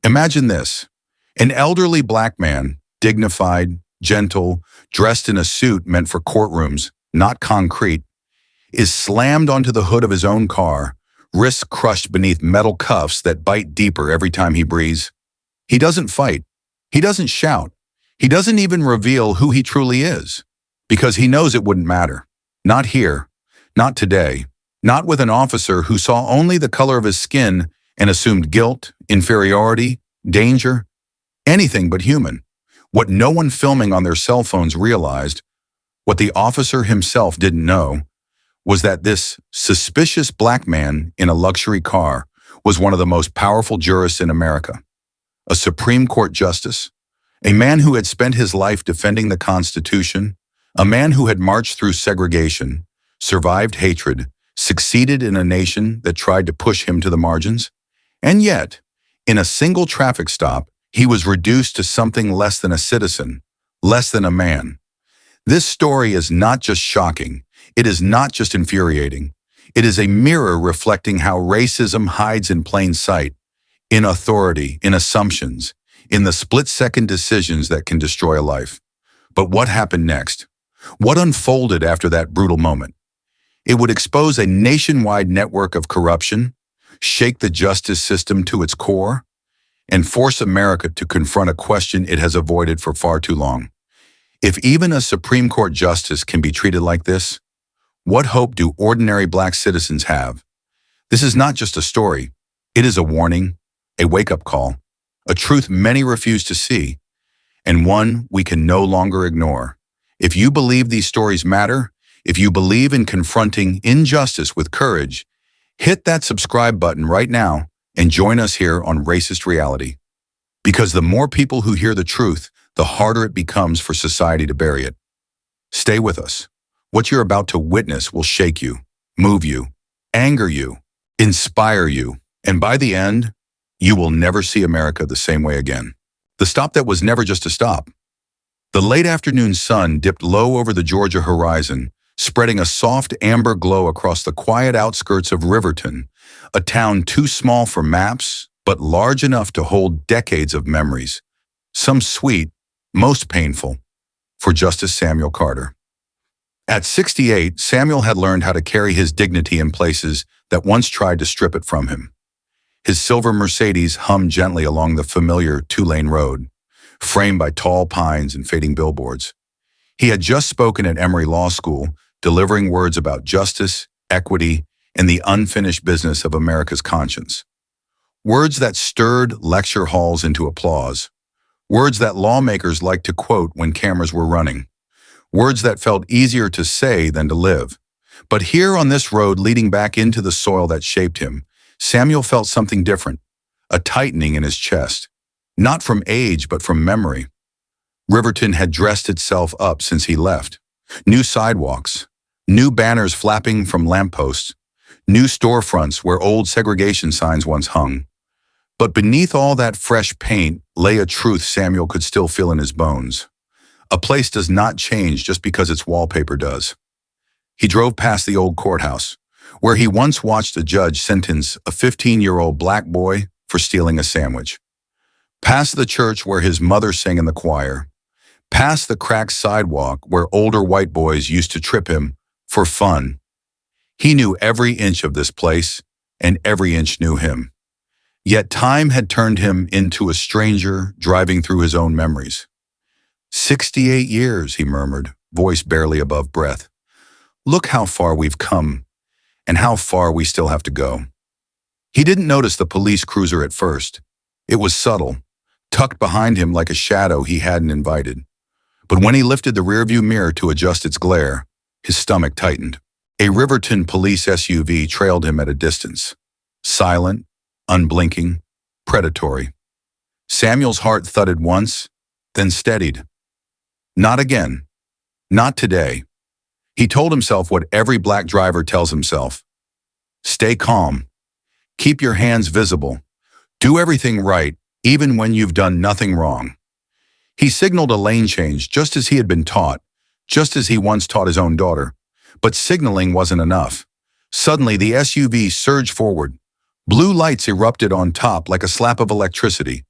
Imagine this. An elderly black man, dignified, gentle, dressed in a suit meant for courtrooms, not concrete, is slammed onto the hood of his own car, wrists crushed beneath metal cuffs that bite deeper every time he breathes. He doesn't fight. He doesn't shout. He doesn't even reveal who he truly is, because he knows it wouldn't matter. Not here. Not today. Not with an officer who saw only the color of his skin and assumed guilt, inferiority, danger, anything but human. What no one filming on their cell phones realized, what the officer himself didn't know, was that this suspicious black man in a luxury car was one of the most powerful jurists in America. A Supreme Court justice, a man who had spent his life defending the Constitution, a man who had marched through segregation, survived hatred, succeeded in a nation that tried to push him to the margins, and yet, in a single traffic stop, he was reduced to something less than a citizen, less than a man. This story is not just shocking. It is not just infuriating. It is a mirror reflecting how racism hides in plain sight, in authority, in assumptions, in the split-second decisions that can destroy a life. But what happened next? What unfolded after that brutal moment? It would expose a nationwide network of corruption, shake the justice system to its core, and force America to confront a question it has avoided for far too long. If even a Supreme Court justice can be treated like this, what hope do ordinary black citizens have? This is not just a story. It is a warning, a wake-up call, a truth many refuse to see, and one we can no longer ignore. If you believe these stories matter, if you believe in confronting injustice with courage, hit that subscribe button right now and join us here on Racist Reality. Because the more people who hear the truth, the harder it becomes for society to bury it. Stay with us. What you're about to witness will shake you, move you, anger you, inspire you, and by the end, you will never see America the same way again. The stop that was never just a stop. The late afternoon sun dipped low over the Georgia horizon, spreading a soft amber glow across the quiet outskirts of Riverton, a town too small for maps, but large enough to hold decades of memories, some sweet, most painful, for Justice Samuel Carter. At 68, Samuel had learned how to carry his dignity in places that once tried to strip it from him. His silver Mercedes hummed gently along the familiar two-lane road, framed by tall pines and fading billboards. He had just spoken at Emory Law School, delivering words about justice, equity, and the unfinished business of America's conscience. Words that stirred lecture halls into applause. Words that lawmakers liked to quote when cameras were running. Words that felt easier to say than to live. But here on this road leading back into the soil that shaped him, Samuel felt something different, a tightening in his chest. Not from age, but from memory. Riverton had dressed itself up since he left. New sidewalks, new banners flapping from lampposts, new storefronts where old segregation signs once hung. But beneath all that fresh paint lay a truth Samuel could still feel in his bones. A place does not change just because its wallpaper does. He drove past the old courthouse, where he once watched a judge sentence a 15-year-old black boy for stealing a sandwich. Past the church where his mother sang in the choir. Past the cracked sidewalk where older white boys used to trip him for fun. He knew every inch of this place, and every inch knew him. Yet time had turned him into a stranger driving through his own memories. 68 years, he murmured, voice barely above breath. Look how far we've come, and how far we still have to go. He didn't notice the police cruiser at first. It was subtle, tucked behind him like a shadow he hadn't invited. But when he lifted the rearview mirror to adjust its glare, his stomach tightened. A Riverton police SUV trailed him at a distance. Silent, unblinking, predatory. Samuel's heart thudded once, then steadied. Not again. Not today. He told himself what every black driver tells himself. Stay calm. Keep your hands visible. Do everything right, even when you've done nothing wrong. He signaled a lane change just as he had been taught, just as he once taught his own daughter. But signaling wasn't enough. Suddenly, the SUV surged forward. Blue lights erupted on top like a slap of electricity.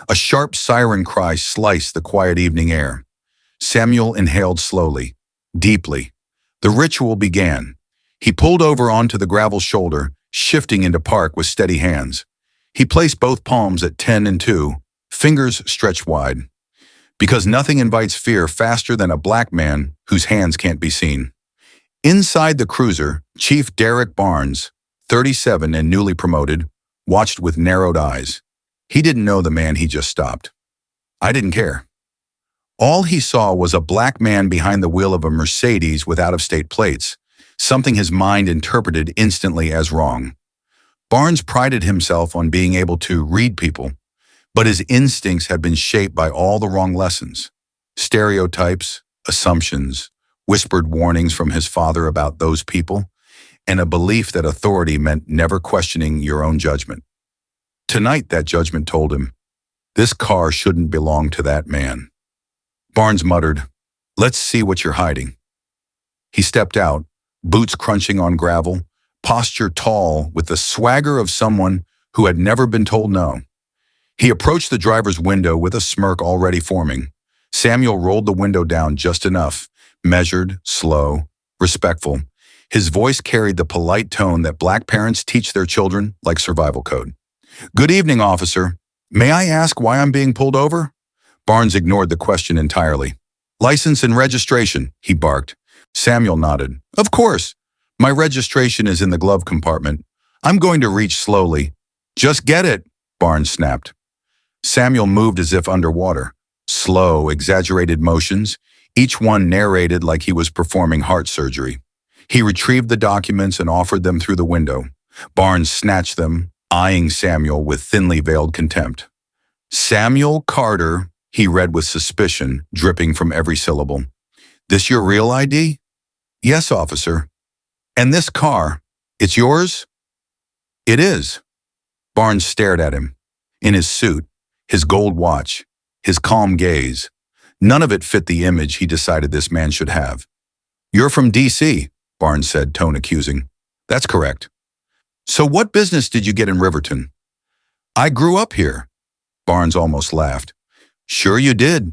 A sharp siren cry sliced the quiet evening air. Samuel inhaled slowly, deeply. The ritual began. He pulled over onto the gravel shoulder, shifting into park with steady hands. He placed both palms at 10 and 2, fingers stretched wide. Because nothing invites fear faster than a black man whose hands can't be seen. Inside the cruiser, Chief Derek Barnes, 37 and newly promoted, watched with narrowed eyes. He didn't know the man he just stopped. I didn't care. All he saw was a black man behind the wheel of a Mercedes with out-of-state plates, something his mind interpreted instantly as wrong. Barnes prided himself on being able to read people, but his instincts had been shaped by all the wrong lessons. Stereotypes, assumptions, whispered warnings from his father about those people, and a belief that authority meant never questioning your own judgment. Tonight, that judgment told him, this car shouldn't belong to that man. Barnes muttered, let's see what you're hiding. He stepped out, boots crunching on gravel, posture tall with the swagger of someone who had never been told no. He approached the driver's window with a smirk already forming. Samuel rolled the window down just enough, measured, slow, respectful. His voice carried the polite tone that black parents teach their children like survival code. Good evening, officer. May I ask why I'm being pulled over? Barnes ignored the question entirely. License and registration, he barked. Samuel nodded. Of course. My registration is in the glove compartment. I'm going to reach slowly. Just get it, Barnes snapped. Samuel moved as if underwater. Slow, exaggerated motions, each one narrated like he was performing heart surgery. He retrieved the documents and offered them through the window. Barnes snatched them, eyeing Samuel with thinly veiled contempt. Samuel Carter, he read with suspicion, dripping from every syllable. This your real ID? Yes, officer. And this car, it's yours? It is. Barnes stared at him. In his suit, his gold watch, his calm gaze. None of it fit the image he decided this man should have. You're from D.C., Barnes said, tone accusing. That's correct. So what business did you get in Riverton? I grew up here. Barnes almost laughed. Sure you did.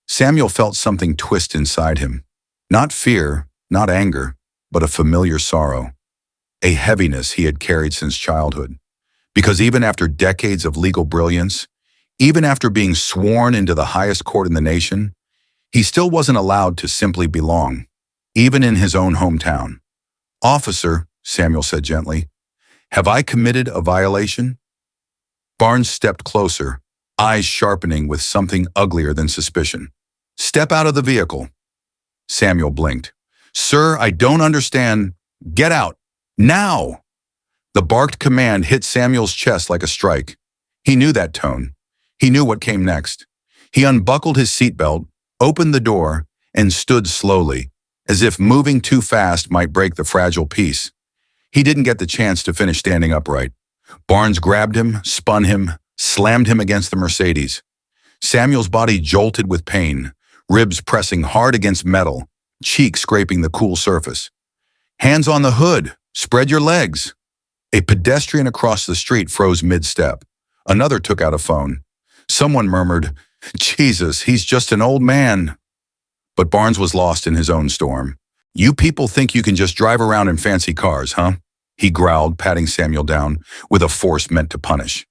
Samuel felt something twist inside him. Not fear, not anger, but a familiar sorrow. A heaviness he had carried since childhood. Because even after decades of legal brilliance, even after being sworn into the highest court in the nation, he still wasn't allowed to simply belong, even in his own hometown. Officer, Samuel said gently, have I committed a violation? Barnes stepped closer, eyes sharpening with something uglier than suspicion. Step out of the vehicle. Samuel blinked. Sir, I don't understand. Get out. Now! The barked command hit Samuel's chest like a strike. He knew that tone. He knew what came next. He unbuckled his seatbelt, opened the door, and stood slowly, as if moving too fast might break the fragile peace. He didn't get the chance to finish standing upright. Barnes grabbed him, spun him, slammed him against the Mercedes. Samuel's body jolted with pain, ribs pressing hard against metal, cheek scraping the cool surface. Hands on the hood, spread your legs. A pedestrian across the street froze mid-step. Another took out a phone. Someone murmured, Jesus, he's just an old man. But Barnes was lost in his own storm. You people think you can just drive around in fancy cars, huh? He growled, patting Samuel down with a force meant to punish.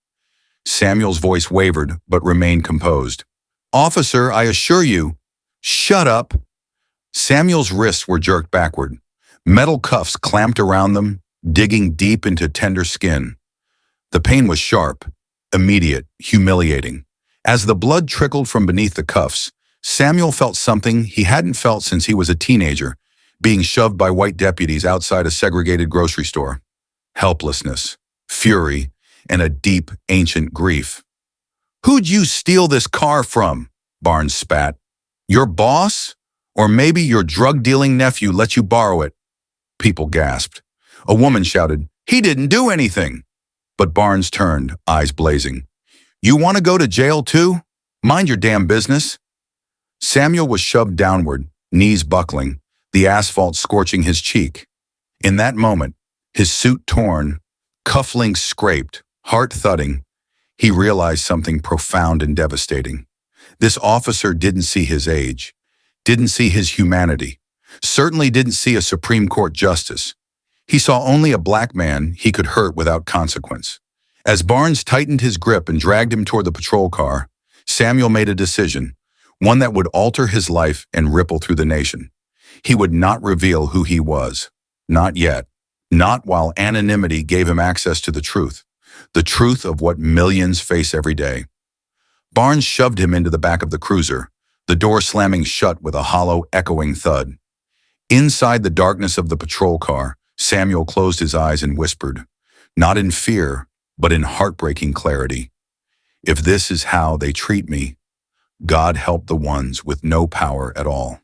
Samuel's voice wavered, but remained composed. Officer, I assure you. Shut up. Samuel's wrists were jerked backward. Metal cuffs clamped around them, digging deep into tender skin. The pain was sharp, immediate, humiliating. As the blood trickled from beneath the cuffs, Samuel felt something he hadn't felt since he was a teenager, being shoved by white deputies outside a segregated grocery store. Helplessness, fury, and a deep, ancient grief. Who'd you steal this car from? Barnes spat. Your boss? Or maybe your drug-dealing nephew let you borrow it? People gasped. A woman shouted, He didn't do anything. But Barnes turned, eyes blazing. You want to go to jail too? Mind your damn business. Samuel was shoved downward, knees buckling, the asphalt scorching his cheek. In that moment, his suit torn, cufflinks scraped, heart thudding, he realized something profound and devastating. This officer didn't see his age, didn't see his humanity, certainly didn't see a Supreme Court justice. He saw only a black man he could hurt without consequence. As Barnes tightened his grip and dragged him toward the patrol car, Samuel made a decision, one that would alter his life and ripple through the nation. He would not reveal who he was. Not yet. Not while anonymity gave him access to the truth of what millions face every day. Barnes shoved him into the back of the cruiser, the door slamming shut with a hollow, echoing thud. Inside the darkness of the patrol car, Samuel closed his eyes and whispered, not in fear, but in heartbreaking clarity. If this is how they treat me, God help the ones with no power at all.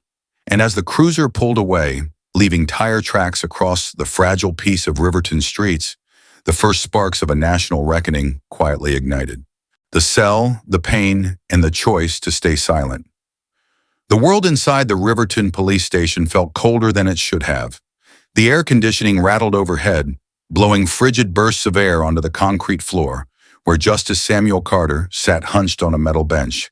And as the cruiser pulled away, leaving tire tracks across the fragile piece of Riverton streets, the first sparks of a national reckoning quietly ignited. The cell, the pain, and the choice to stay silent. The world inside the Riverton police station felt colder than it should have. The air conditioning rattled overhead, blowing frigid bursts of air onto the concrete floor, where Justice Samuel Carter sat hunched on a metal bench,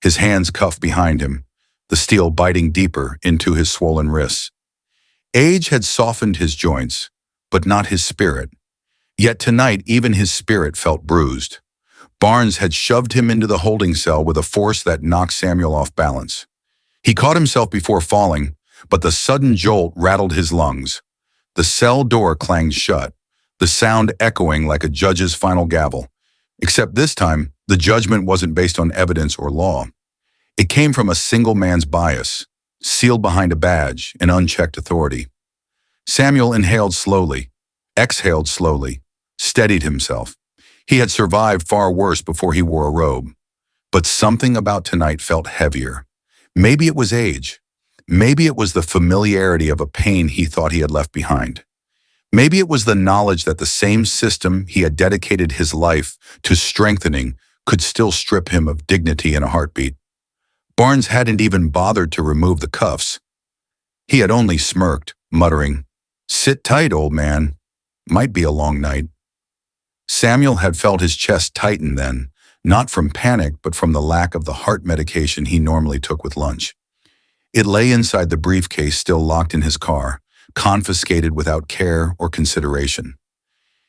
his hands cuffed behind him, the steel biting deeper into his swollen wrists. Age had softened his joints, but not his spirit. Yet tonight even his spirit felt bruised. Barnes had shoved him into the holding cell with a force that knocked Samuel off balance. He caught himself before falling, but the sudden jolt rattled his lungs. The cell door clanged shut, the sound echoing like a judge's final gavel. Except this time, the judgment wasn't based on evidence or law. It came from a single man's bias, sealed behind a badge and unchecked authority. Samuel inhaled slowly, exhaled slowly, steadied himself. He had survived far worse before he wore a robe. But something about tonight felt heavier. Maybe it was age. Maybe it was the familiarity of a pain he thought he had left behind. Maybe it was the knowledge that the same system he had dedicated his life to strengthening could still strip him of dignity in a heartbeat. Barnes hadn't even bothered to remove the cuffs. He had only smirked, muttering, "Sit tight, old man. Might be a long night." Samuel had felt his chest tighten then, not from panic but from the lack of the heart medication he normally took with lunch. It lay inside the briefcase still locked in his car, confiscated without care or consideration.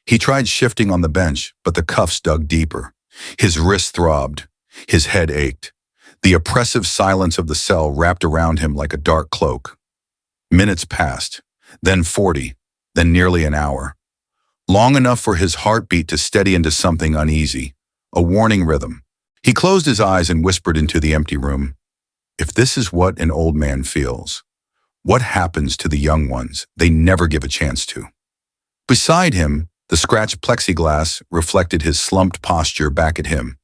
He tried shifting on the bench, but the cuffs dug deeper. His wrists throbbed. His head ached. The oppressive silence of the cell wrapped around him like a dark cloak. Minutes passed, then 40, then nearly an hour. Long enough for his heartbeat to steady into something uneasy, a warning rhythm. He closed his eyes and whispered into the empty room, "If this is what an old man feels, what happens to the young ones they never give a chance to?" Beside him, the scratched plexiglass reflected his slumped posture back at him.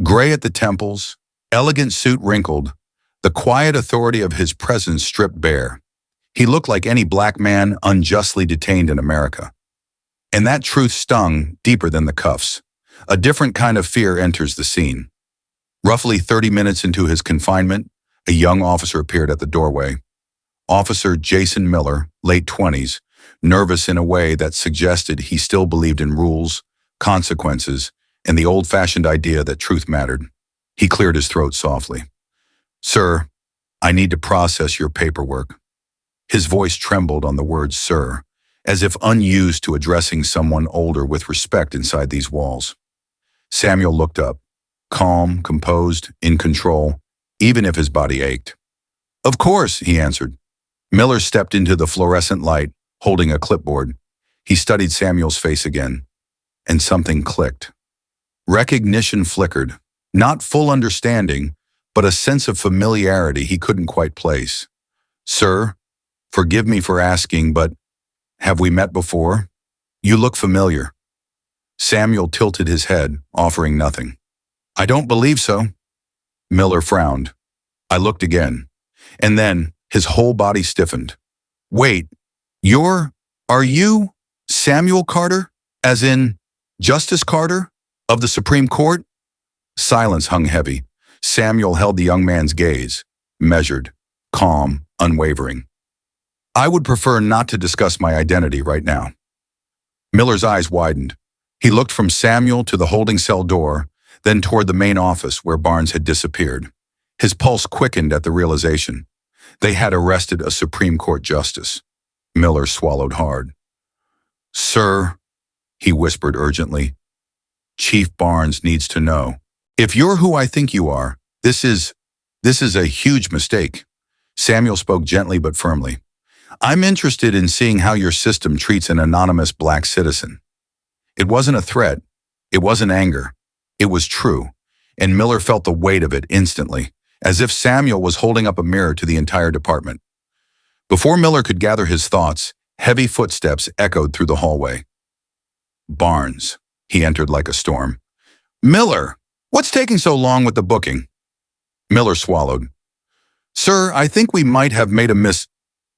Gray at the temples, elegant suit wrinkled, the quiet authority of his presence stripped bare. He looked like any black man unjustly detained in America. And that truth stung deeper than the cuffs. A different kind of fear enters the scene. Roughly 30 minutes into his confinement, a young officer appeared at the doorway. Officer Jason Miller, late 20s, nervous in a way that suggested he still believed in rules, consequences, and the old-fashioned idea that truth mattered. He cleared his throat softly. "Sir, I need to process your paperwork." His voice trembled on the word "sir," as if unused to addressing someone older with respect inside these walls. Samuel looked up, calm, composed, in control, even if his body ached. "Of course," he answered. Miller stepped into the fluorescent light, holding a clipboard. He studied Samuel's face again, and something clicked. Recognition flickered, not full understanding, but a sense of familiarity he couldn't quite place. "Sir, forgive me for asking, but have we met before? You look familiar." Samuel tilted his head, offering nothing. "I don't believe so." Miller frowned. I looked again, and then his whole body stiffened. "Wait, are you Samuel Carter? As in Justice Carter of the Supreme Court?" Silence hung heavy. Samuel held the young man's gaze, measured, calm, unwavering. "I would prefer not to discuss my identity right now." Miller's eyes widened. He looked from Samuel to the holding cell door, then toward the main office where Barnes had disappeared. His pulse quickened at the realization. They had arrested a Supreme Court justice. Miller swallowed hard. "Sir," he whispered urgently, "Chief Barnes needs to know. If you're who I think you are, this is a huge mistake." Samuel spoke gently but firmly. "I'm interested in seeing how your system treats an anonymous black citizen." It wasn't a threat. It wasn't anger. It was true, and Miller felt the weight of it instantly, as if Samuel was holding up a mirror to the entire department. Before Miller could gather his thoughts, heavy footsteps echoed through the hallway. "Barnes," he entered like a storm. "Miller, what's taking so long with the booking?" Miller swallowed. "Sir, I think we might have made a miss—"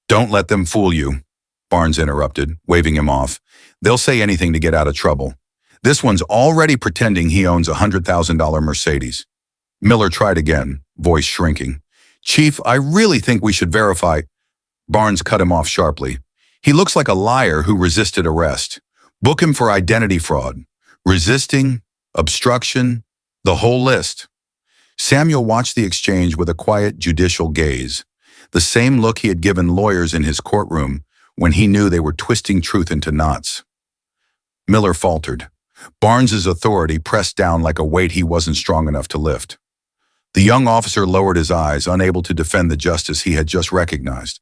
"Don't let them fool you," Barnes interrupted, waving him off. "They'll say anything to get out of trouble. This one's already pretending he owns a $100,000 Mercedes." Miller tried again, voice shrinking. "Chief, I really think we should verify—" Barnes cut him off sharply. "He looks like a liar who resisted arrest. Book him for identity fraud, resisting, obstruction, the whole list." Samuel watched the exchange with a quiet, judicial gaze, the same look he had given lawyers in his courtroom when he knew they were twisting truth into knots. Miller faltered. Barnes's authority pressed down like a weight he wasn't strong enough to lift. The young officer lowered his eyes, unable to defend the justice he had just recognized.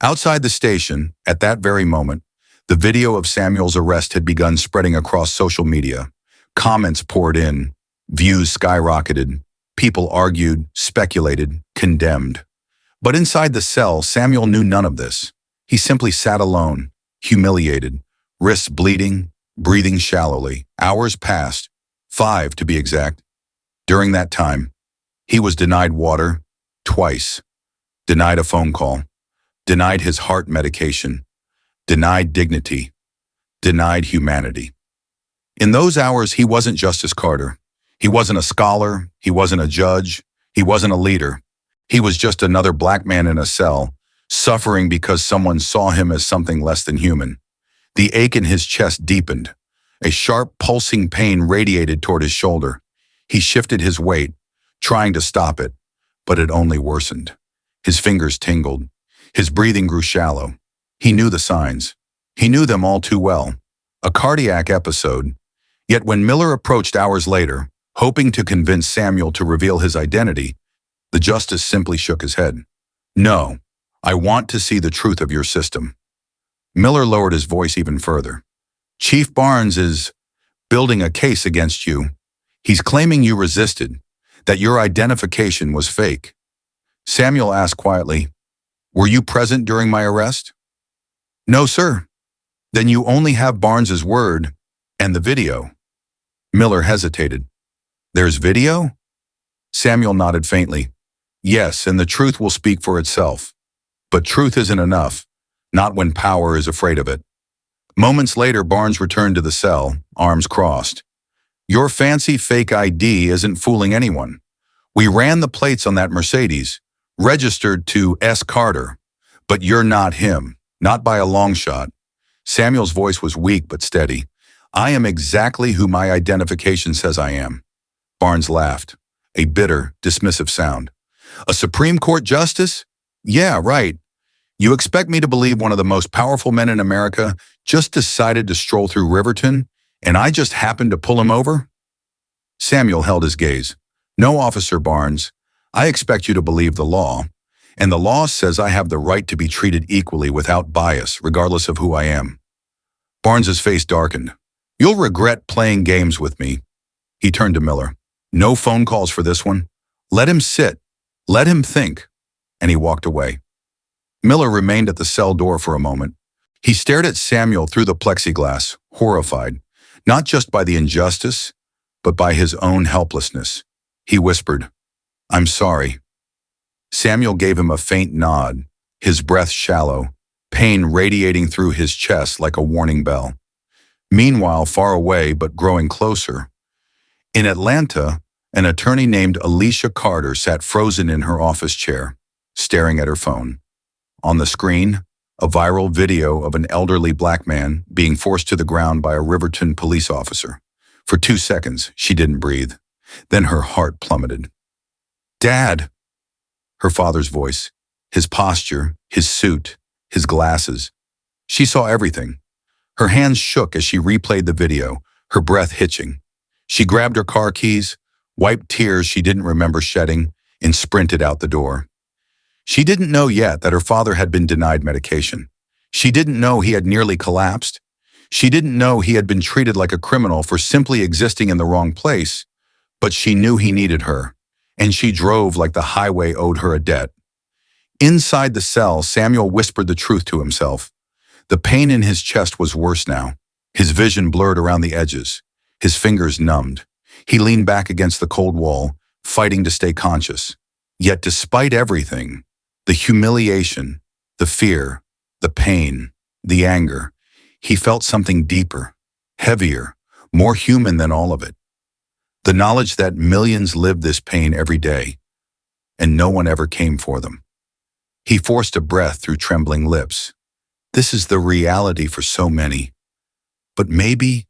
Outside the station, at that very moment, the video of Samuel's arrest had begun spreading across social media. Comments poured in, views skyrocketed, people argued, speculated, condemned. But inside the cell, Samuel knew none of this. He simply sat alone, humiliated, wrists bleeding, breathing shallowly. Hours passed, 5 to be exact. During that time, he was denied water twice, denied a phone call, denied his heart medication, denied dignity, denied humanity. In those hours, he wasn't Justice Carter. He wasn't a scholar, he wasn't a judge, he wasn't a leader. He was just another black man in a cell, suffering because someone saw him as something less than human. The ache in his chest deepened. A sharp, pulsing pain radiated toward his shoulder. He shifted his weight, trying to stop it, but it only worsened. His fingers tingled. His breathing grew shallow. He knew the signs. He knew them all too well. A cardiac episode. Yet when Miller approached hours later, hoping to convince Samuel to reveal his identity, the justice simply shook his head. "No, I want to see the truth of your system." Miller lowered his voice even further. "Chief Barnes is building a case against you. He's claiming you resisted, that your identification was fake." Samuel asked quietly, "Were you present during my arrest?" "No, sir." "Then you only have Barnes's word and the video." Miller hesitated. "There's video?" Samuel nodded faintly. "Yes, and the truth will speak for itself. But truth isn't enough, not when power is afraid of it." Moments later, Barnes returned to the cell, arms crossed. "Your fancy fake ID isn't fooling anyone. We ran the plates on that Mercedes, registered to S. Carter, but you're not him, not by a long shot." Samuel's voice was weak but steady. "I am exactly who my identification says I am." Barnes laughed, a bitter, dismissive sound. "A Supreme Court justice? Yeah, right. You expect me to believe one of the most powerful men in America just decided to stroll through Riverton, and I just happened to pull him over?" Samuel held his gaze. "No, Officer Barnes, I expect you to believe the law, and the law says I have the right to be treated equally without bias, regardless of who I am." Barnes's face darkened. "You'll regret playing games with me." He turned to Miller. "No phone calls for this one. Let him sit. Let him think." And he walked away. Miller remained at the cell door for a moment. He stared at Samuel through the plexiglass, horrified, not just by the injustice, but by his own helplessness. He whispered, "I'm sorry." Samuel gave him a faint nod, his breath shallow, pain radiating through his chest like a warning bell. Meanwhile, far away but growing closer, in Atlanta, an attorney named Alicia Carter sat frozen in her office chair, staring at her phone. On the screen, A viral video of an elderly black man being forced to the ground by a Riverton police officer. For 2 seconds, she didn't breathe. Then her heart plummeted. "Dad!" Her father's voice, his posture, his suit, his glasses. She saw everything. Her hands shook as she replayed the video, her breath hitching. She grabbed her car keys, wiped tears she didn't remember shedding, and sprinted out the door. She didn't know yet that her father had been denied medication. She didn't know he had nearly collapsed. She didn't know he had been treated like a criminal for simply existing in the wrong place, but she knew he needed her, and she drove like the highway owed her a debt. Inside the cell, Samuel whispered the truth to himself. The pain in his chest was worse now. His vision blurred around the edges, his fingers numbed. He leaned back against the cold wall, fighting to stay conscious. Yet despite everything, the humiliation, the fear, the pain, the anger, he felt something deeper, heavier, more human than all of it. The knowledge that millions live this pain every day, and no one ever came for them. He forced a breath through trembling lips. This is the reality for so many. But maybe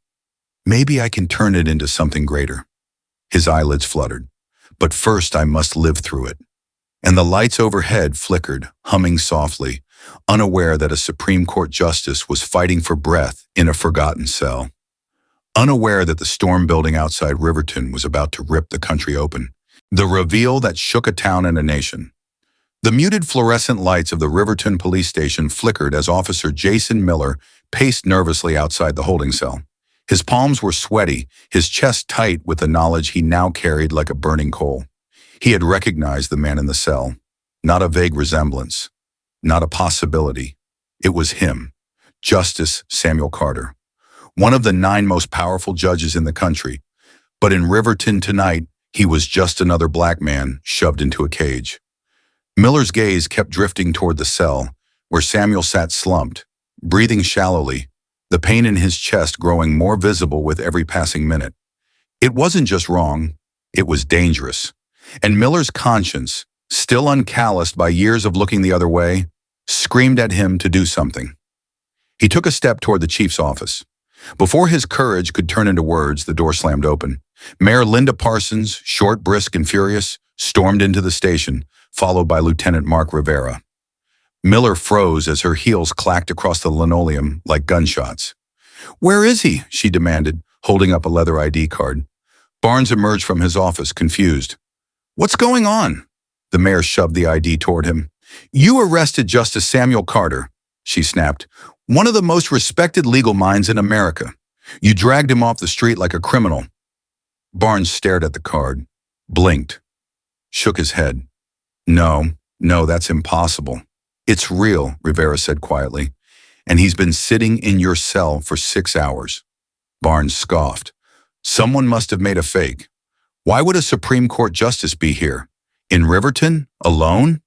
I can turn it into something greater. His eyelids fluttered. But first I must live through it. And the lights overhead flickered, humming softly, unaware that a Supreme Court justice was fighting for breath in a forgotten cell. Unaware that the storm building outside Riverton was about to rip the country open. The reveal that shook a town and a nation. The muted fluorescent lights of the Riverton police station flickered as Officer Jason Miller paced nervously outside the holding cell. His palms were sweaty, his chest tight with the knowledge he now carried like a burning coal. He had recognized the man in the cell. Not a vague resemblance. Not a possibility. It was him, Justice Samuel Carter, one of the 9 most powerful judges in the country. But in Riverton tonight, he was just another black man shoved into a cage. Miller's gaze kept drifting toward the cell, where Samuel sat slumped, breathing shallowly, the pain in his chest growing more visible with every passing minute. It wasn't just wrong, it was dangerous. And Miller's conscience, still uncalloused by years of looking the other way, screamed at him to do something. He took a step toward the chief's office. Before his courage could turn into words, the door slammed open. Mayor Linda Parsons, short, brisk, and furious, stormed into the station, followed by Lieutenant Mark Rivera. Miller froze as her heels clacked across the linoleum like gunshots. "Where is he?" she demanded, holding up a leather ID card. Barnes emerged from his office, confused. "What's going on?" The mayor shoved the ID toward him. "You arrested Justice Samuel Carter," she snapped, "one of the most respected legal minds in America. You dragged him off the street like a criminal." Barnes stared at the card, blinked, shook his head. No, that's impossible." "It's real," Rivera said quietly, "and he's been sitting in your cell for 6 hours." Barnes scoffed. "Someone must have made a fake. Why would a Supreme Court justice be here? In Riverton? Alone?"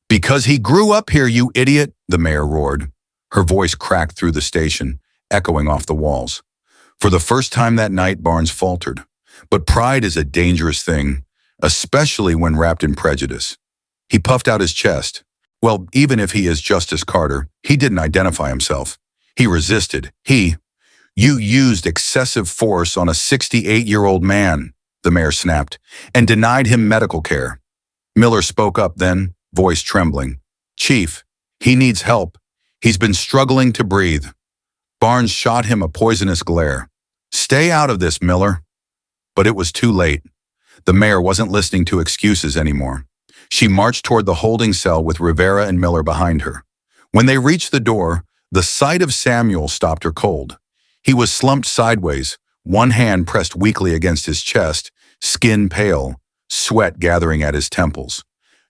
"Because he grew up here, you idiot," the mayor roared. Her voice cracked through the station, echoing off the walls. For the first time that night, Barnes faltered. But pride is a dangerous thing, especially when wrapped in prejudice. He puffed out his chest. Well, even if he is Justice Carter, he didn't identify himself. He resisted. You used excessive force on a 68-year-old man, the mayor snapped, and denied him medical care. Miller spoke up then, voice trembling. "Chief, he needs help. He's been struggling to breathe." Barnes shot him a poisonous glare. "Stay out of this, Miller." But it was too late. The mayor wasn't listening to excuses anymore. She marched toward the holding cell with Rivera and Miller behind her. When they reached the door, the sight of Samuel stopped her cold. He was slumped sideways, one hand pressed weakly against his chest, skin pale, sweat gathering at his temples.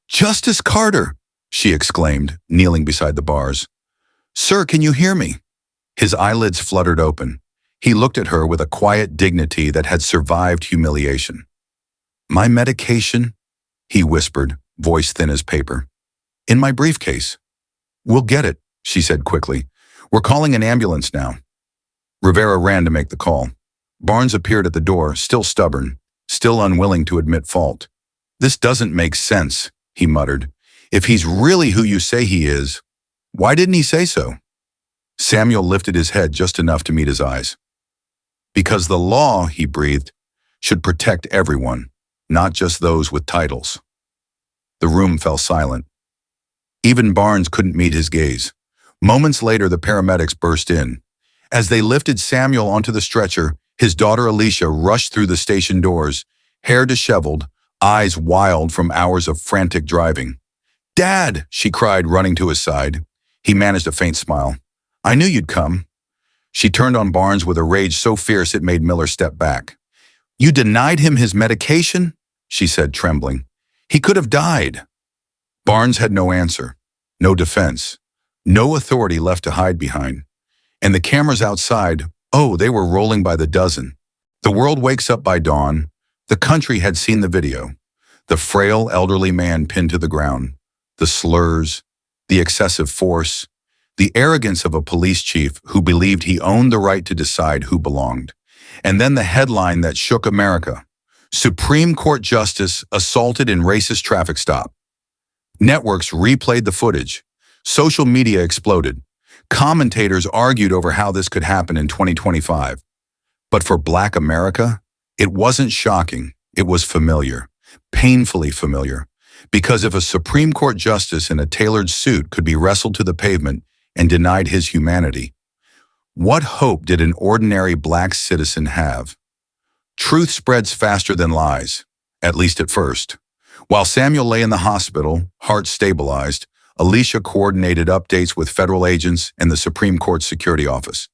"Justice Carter!" she exclaimed, kneeling beside the bars. "Sir, can you hear me?" His eyelids fluttered open. He looked at her with a quiet dignity that had survived humiliation. "My medication?" he whispered, voice thin as paper. "In my briefcase." "We'll get it," she said quickly. "We're calling an ambulance now." Rivera ran to make the call. Barnes appeared at the door, still stubborn, still unwilling to admit fault. "This doesn't make sense," he muttered. "If he's really who you say he is..." Why didn't he say so? Samuel lifted his head just enough to meet his eyes. Because the law, he breathed, should protect everyone, not just those with titles. The room fell silent. Even Barnes couldn't meet his gaze. Moments later, the paramedics burst in. As they lifted Samuel onto the stretcher, his daughter Alicia rushed through the station doors, hair disheveled, eyes wild from hours of frantic driving. "Dad!" she cried, running to his side. He managed a faint smile. "I knew you'd come." She turned on Barnes with a rage so fierce it made Miller step back. "You denied him his medication?" she said, trembling. "He could have died." Barnes had no answer, no defense, no authority left to hide behind. And the cameras outside, oh, they were rolling by the dozen. The world wakes up by dawn. The country had seen the video. The frail, elderly man pinned to the ground. The slurs, the excessive force, the arrogance of a police chief who believed he owned the right to decide who belonged. And then the headline that shook America: Supreme Court Justice assaulted in racist traffic stop. Networks replayed the footage. Social media exploded. Commentators argued over how this could happen in 2025. But for Black America, it wasn't shocking. It was familiar, painfully familiar. Because if a Supreme Court justice in a tailored suit could be wrestled to the pavement and denied his humanity, what hope did an ordinary Black citizen have? Truth spreads faster than lies, at least at first. While Samuel lay in the hospital, heart stabilized, Alicia coordinated updates with federal agents and the Supreme Court Security Office.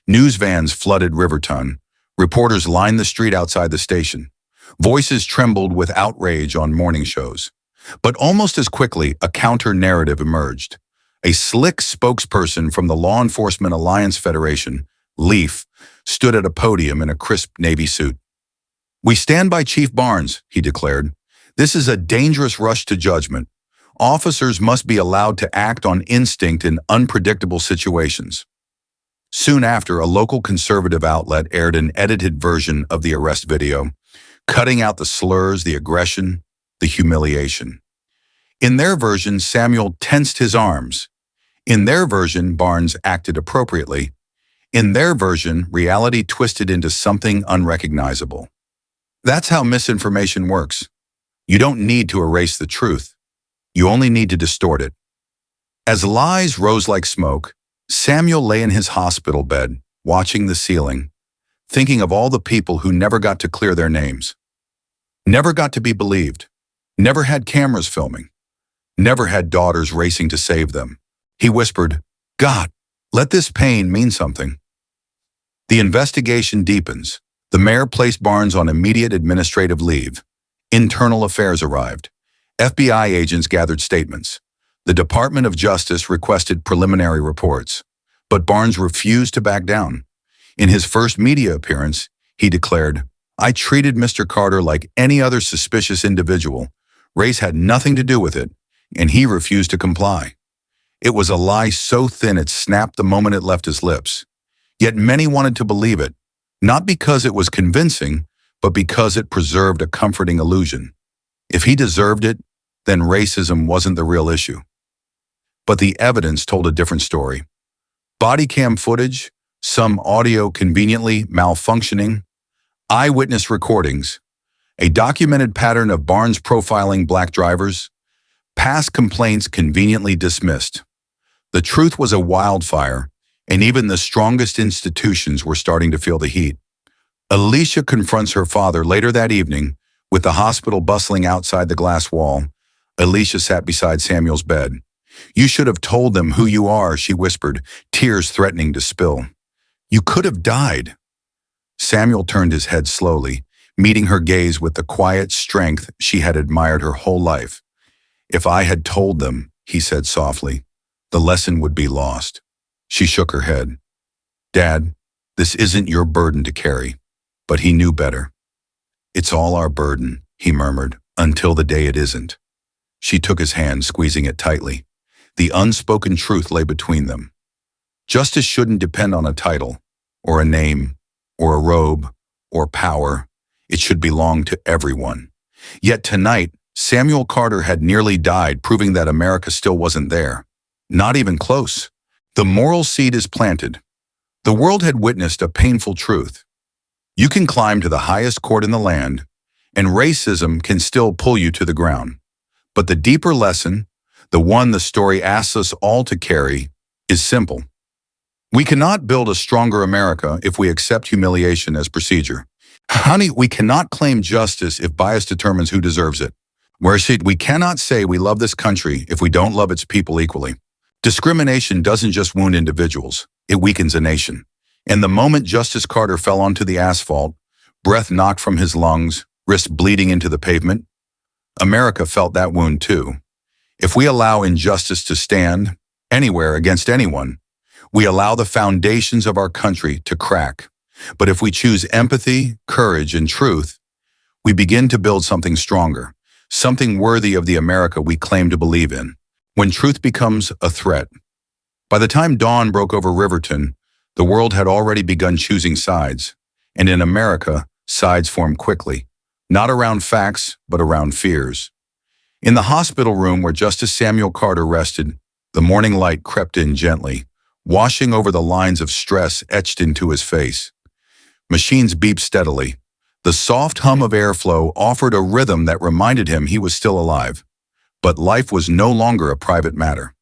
News vans flooded Riverton. Reporters lined the street outside the station. Voices trembled with outrage on morning shows. But almost as quickly, a counter-narrative emerged. A slick spokesperson from the Law Enforcement Alliance Federation, LEAF, stood at a podium in a crisp navy suit. "We stand by Chief Barnes," he declared. "This is a dangerous rush to judgment. Officers must be allowed to act on instinct in unpredictable situations." Soon after, a local conservative outlet aired an edited version of the arrest video, cutting out the slurs, the aggression, the humiliation. In their version, Samuel tensed his arms. In their version, Barnes acted appropriately. In their version, reality twisted into something unrecognizable. That's how misinformation works. You don't need to erase the truth. You only need to distort it. As lies rose like smoke, Samuel lay in his hospital bed, watching the ceiling, thinking of all the people who never got to clear their names, never got to be believed, never had cameras filming, never had daughters racing to save them. He whispered, "God, let this pain mean something." The investigation deepens. The mayor placed Barnes on immediate administrative leave. Internal affairs arrived. FBI agents gathered statements. The Department of Justice requested preliminary reports. But Barnes refused to back down. In his first media appearance, he declared, "I treated Mr. Carter like any other suspicious individual. Race had nothing to do with it, and he refused to comply." It was a lie so thin it snapped the moment it left his lips. Yet many wanted to believe it, not because it was convincing, but because it preserved a comforting illusion. If he deserved it, then racism wasn't the real issue. But the evidence told a different story. Body cam footage, some audio conveniently malfunctioning, eyewitness recordings, a documented pattern of Barnes profiling Black drivers, past complaints conveniently dismissed. The truth was a wildfire, and even the strongest institutions were starting to feel the heat. Alicia confronts her father later that evening, with the hospital bustling outside the glass wall. Alicia sat beside Samuel's bed. "You should have told them who you are," she whispered, tears threatening to spill. "You could have died." Samuel turned his head slowly, meeting her gaze with the quiet strength she had admired her whole life. "If I had told them," he said softly, "the lesson would be lost." She shook her head. "Dad, this isn't your burden to carry." But he knew better. "It's all our burden," he murmured, "until the day it isn't." She took his hand, squeezing it tightly. The unspoken truth lay between them. Justice shouldn't depend on a title, or a name, or a robe, or power. It should belong to everyone. Yet tonight, Samuel Carter had nearly died, proving that America still wasn't there. Not even close. The moral seed is planted. The world had witnessed a painful truth. You can climb to the highest court in the land, and racism can still pull you to the ground. But the deeper lesson, the one the story asks us all to carry, is simple. We cannot build a stronger America if we accept humiliation as procedure. Honey, we cannot claim justice if bias determines who deserves it. We cannot say we love this country if we don't love its people equally. Discrimination doesn't just wound individuals, it weakens a nation. And the moment Justice Carter fell onto the asphalt, breath knocked from his lungs, wrist bleeding into the pavement, America felt that wound too. If we allow injustice to stand, anywhere against anyone, we allow the foundations of our country to crack. But if we choose empathy, courage, and truth, we begin to build something stronger, something worthy of the America we claim to believe in. When truth becomes a threat. By the time dawn broke over Riverton, the world had already begun choosing sides. And in America, sides formed quickly, not around facts, but around fears. In the hospital room where Justice Samuel Carter rested, the morning light crept in gently, washing over the lines of stress etched into his face. Machines beeped steadily. The soft hum of airflow offered a rhythm that reminded him he was still alive. But life was no longer a private matter.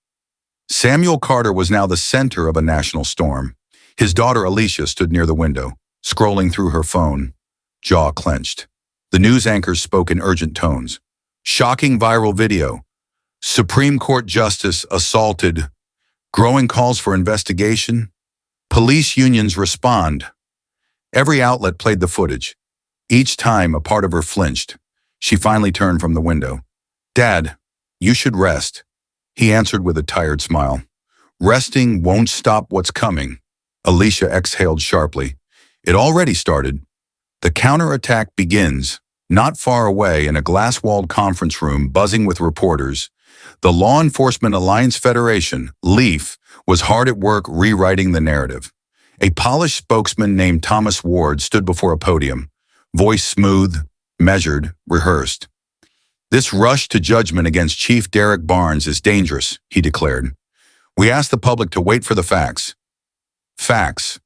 Samuel Carter was now the center of a national storm. His daughter Alicia stood near the window, scrolling through her phone, jaw clenched. The news anchors spoke in urgent tones. Shocking viral video. Supreme Court justice assaulted. Growing calls for investigation. Police unions respond. Every outlet played the footage. Each time a part of her flinched. She finally turned from the window. Dad, you should rest, he answered with a tired smile. Resting won't stop what's coming. Alicia exhaled sharply. It already started. The counterattack begins, not far away in a glass-walled conference room buzzing with reporters. The Law Enforcement Alliance Federation, LEAF, was hard at work rewriting the narrative. A polished spokesman named Thomas Ward stood before a podium, voice smooth, measured, rehearsed. This rush to judgment against Chief Derek Barnes is dangerous, he declared. We ask the public to wait for the facts. Facts.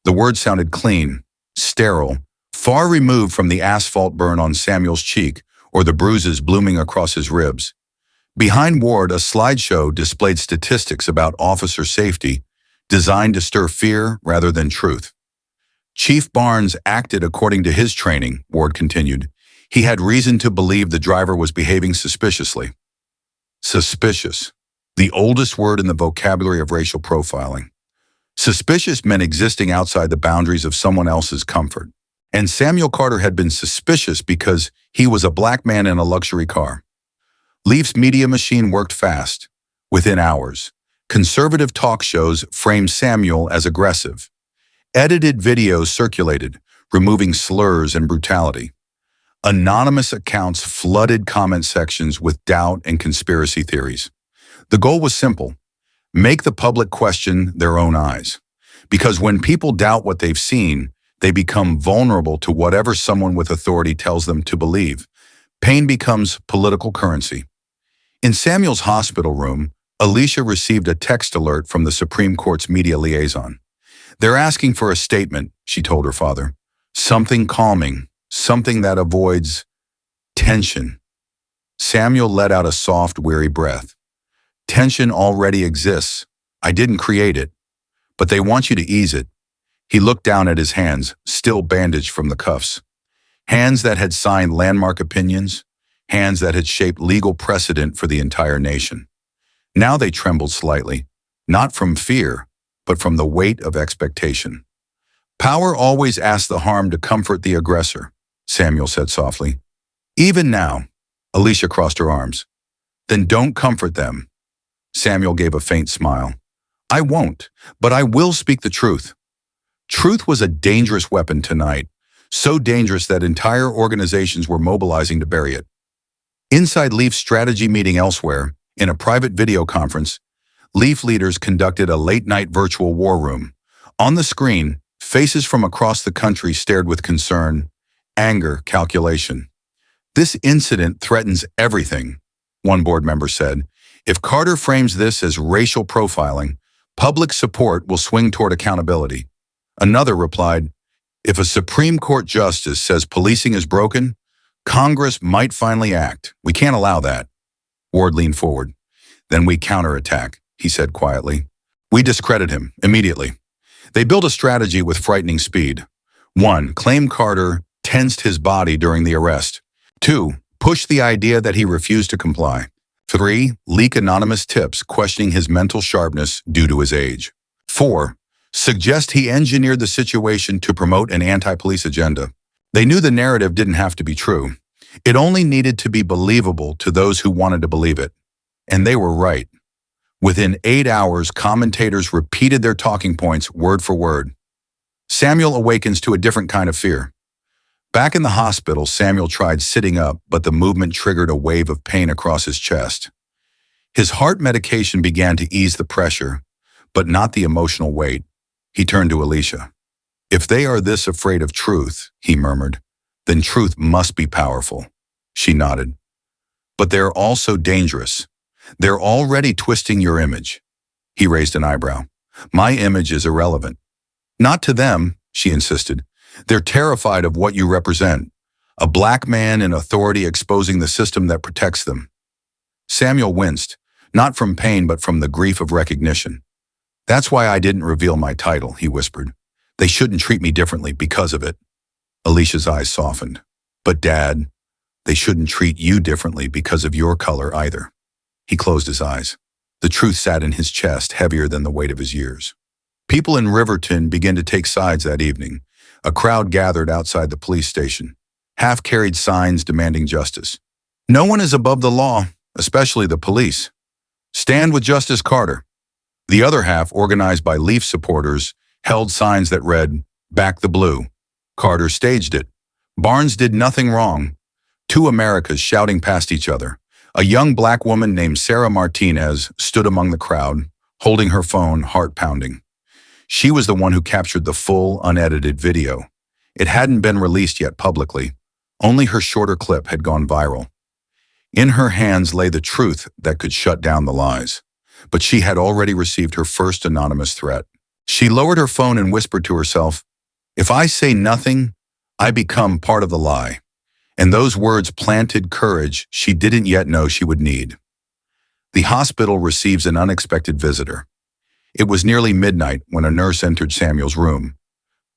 The word sounded clean, sterile, far removed from the asphalt burn on Samuel's cheek or the bruises blooming across his ribs. Behind Ward, a slideshow displayed statistics about officer safety, designed to stir fear rather than truth. Chief Barnes acted according to his training, Ward continued. He had reason to believe the driver was behaving suspiciously. Suspicious, the oldest word in the vocabulary of racial profiling. Suspicious meant existing outside the boundaries of someone else's comfort. And Samuel Carter had been suspicious because he was a black man in a luxury car. Leaf's media machine worked fast. Within hours, conservative talk shows framed Samuel as aggressive. Edited videos circulated, removing slurs and brutality. Anonymous accounts flooded comment sections with doubt and conspiracy theories. The goal was simple: make the public question their own eyes. Because when people doubt what they've seen, they become vulnerable to whatever someone with authority tells them to believe. Pain becomes political currency. In Samuel's hospital room, Alicia received a text alert from the Supreme Court's media liaison. They're asking for a statement, she told her father. Something calming. Something that avoids tension. Samuel let out a soft, weary breath. Tension already exists. I didn't create it. But they want you to ease it. He looked down at his hands, still bandaged from the cuffs. Hands that had signed landmark opinions. Hands that had shaped legal precedent for the entire nation. Now they trembled slightly, not from fear, but from the weight of expectation. Power always asks the harm to comfort the aggressor, Samuel said softly. Even now, Alicia crossed her arms. Then don't comfort them. Samuel gave a faint smile. I won't, but I will speak the truth. Truth was a dangerous weapon tonight, so dangerous that entire organizations were mobilizing to bury it. Inside Leaf's strategy meeting elsewhere, in a private video conference, Leaf leaders conducted a late-night virtual war room. On the screen, faces from across the country stared with concern, anger, calculation. This incident threatens everything, one board member said. If Carter frames this as racial profiling, public support will swing toward accountability. Another replied, if a Supreme Court justice says policing is broken, Congress might finally act. We can't allow that. Ward leaned forward. Then we counterattack, he said quietly. We discredit him immediately. They built a strategy with frightening speed. 1. Claim Carter tensed his body during the arrest. 2. Push the idea that he refused to comply. 3. Leak anonymous tips questioning his mental sharpness due to his age. 4. Suggest he engineered the situation to promote an anti-police agenda. They knew the narrative didn't have to be true. It only needed to be believable to those who wanted to believe it. And they were right. Within 8 hours, commentators repeated their talking points word for word. Samuel awakens to a different kind of fear. Back in the hospital, Samuel tried sitting up, but the movement triggered a wave of pain across his chest. His heart medication began to ease the pressure, but not the emotional weight. He turned to Alicia. If they are this afraid of truth, he murmured, then truth must be powerful. She nodded. But they're also dangerous. They're already twisting your image. He raised an eyebrow. My image is irrelevant. Not to them, she insisted. They're terrified of what you represent. A black man in authority exposing the system that protects them. Samuel winced, not from pain but from the grief of recognition. That's why I didn't reveal my title, he whispered. They shouldn't treat me differently because of it. Alicia's eyes softened. But Dad, they shouldn't treat you differently because of your color either. He closed his eyes. The truth sat in his chest, heavier than the weight of his years. People in Riverton began to take sides that evening. A crowd gathered outside the police station. Half carried signs demanding justice. No one is above the law, especially the police. Stand with Justice Carter. The other half, organized by Leaf supporters, held signs that read, Back the Blue. Carter staged it. Barnes did nothing wrong. Two Americas shouting past each other. A young black woman named Sarah Martinez stood among the crowd, holding her phone, heart pounding. She was the one who captured the full, unedited video. It hadn't been released yet publicly. Only her shorter clip had gone viral. In her hands lay the truth that could shut down the lies. But she had already received her first anonymous threat. She lowered her phone and whispered to herself, if I say nothing, I become part of the lie. And those words planted courage she didn't yet know she would need. The hospital receives an unexpected visitor. It was nearly midnight when a nurse entered Samuel's room.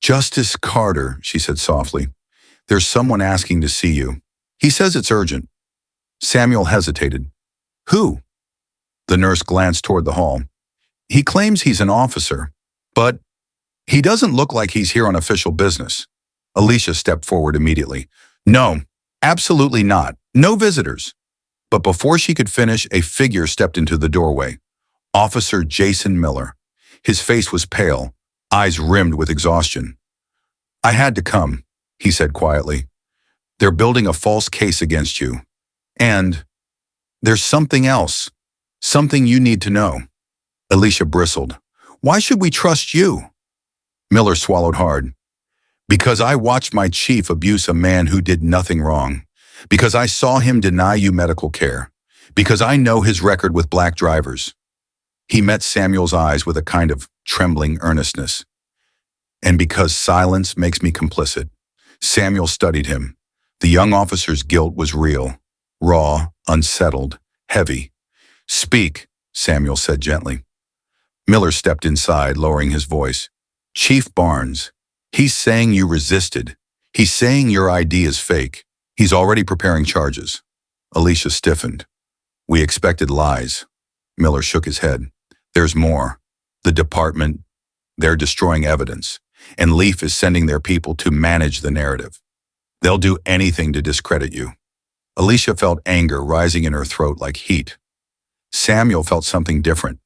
Justice Carter, she said softly, there's someone asking to see you. He says it's urgent. Samuel hesitated. Who? The nurse glanced toward the hall. He claims he's an officer, but he doesn't look like he's here on official business. Alicia stepped forward immediately. No, absolutely not. No visitors. But before she could finish, a figure stepped into the doorway. Officer Jason Miller. His face was pale, eyes rimmed with exhaustion. I had to come, he said quietly. They're building a false case against you. And there's something else, something you need to know. Alicia bristled. Why should we trust you? Miller swallowed hard. Because I watched my chief abuse a man who did nothing wrong. Because I saw him deny you medical care. Because I know his record with black drivers. He met Samuel's eyes with a kind of trembling earnestness. And because silence makes me complicit, Samuel studied him. The young officer's guilt was real, raw, unsettled, heavy. Speak, Samuel said gently. Miller stepped inside, lowering his voice. Chief Barnes, he's saying you resisted. He's saying your ID is fake. He's already preparing charges. Alicia stiffened. We expected lies. Miller shook his head. There's more. The department, they're destroying evidence, and Leaf is sending their people to manage the narrative. They'll do anything to discredit you. Alicia felt anger rising in her throat like heat. Samuel felt something different,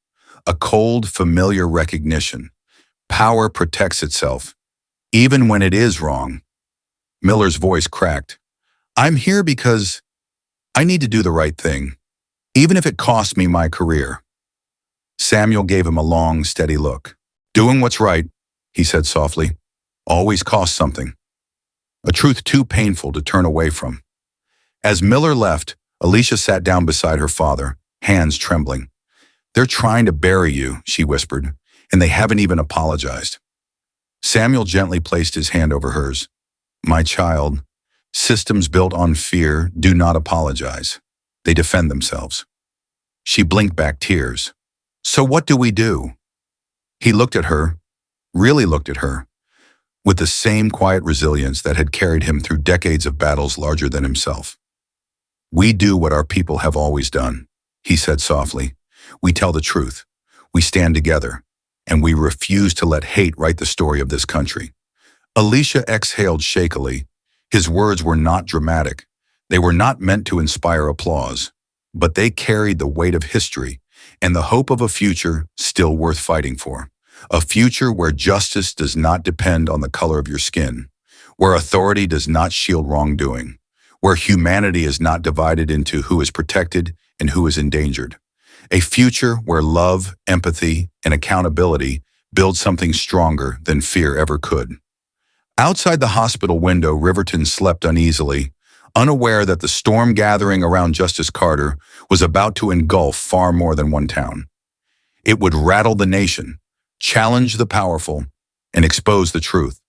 a cold, familiar recognition. Power protects itself, even when it is wrong. Miller's voice cracked. I'm here because I need to do the right thing, even if it costs me my career. Samuel gave him a long, steady look. Doing what's right, he said softly, always costs something. A truth too painful to turn away from. As Miller left, Alicia sat down beside her father, hands trembling. "They're trying to bury you," she whispered, "and they haven't even apologized." Samuel gently placed his hand over hers. "My child, systems built on fear do not apologize. They defend themselves." She blinked back tears. "So what do we do?" He looked at her, really looked at her, with the same quiet resilience that had carried him through decades of battles larger than himself. "We do what our people have always done," he said softly. "We tell the truth. We stand together. And we refuse to let hate write the story of this country." Alicia exhaled shakily. His words were not dramatic. They were not meant to inspire applause, but they carried the weight of history and the hope of a future still worth fighting for. A future where justice does not depend on the color of your skin, where authority does not shield wrongdoing, where humanity is not divided into who is protected and who is endangered. A future where love, empathy, and accountability build something stronger than fear ever could. Outside the hospital window, Riverton slept uneasily, unaware that the storm gathering around Justice Carter was about to engulf far more than one town. It would rattle the nation, challenge the powerful, and expose the truth.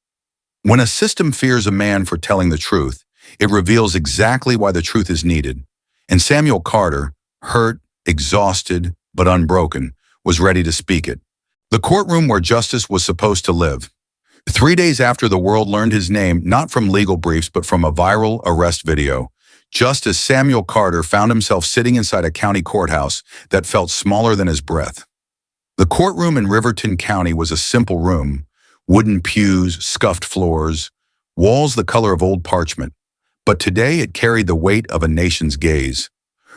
When a system fears a man for telling the truth, it reveals exactly why the truth is needed. And Samuel Carter, hurt, exhausted, but unbroken, was ready to speak it. The courtroom where justice was supposed to live. 3 days after the world learned his name, not from legal briefs but from a viral arrest video, Justice Samuel Carter found himself sitting inside a county courthouse that felt smaller than his breath. The courtroom in Riverton County was a simple room, wooden pews, scuffed floors, walls the color of old parchment. But today it carried the weight of a nation's gaze.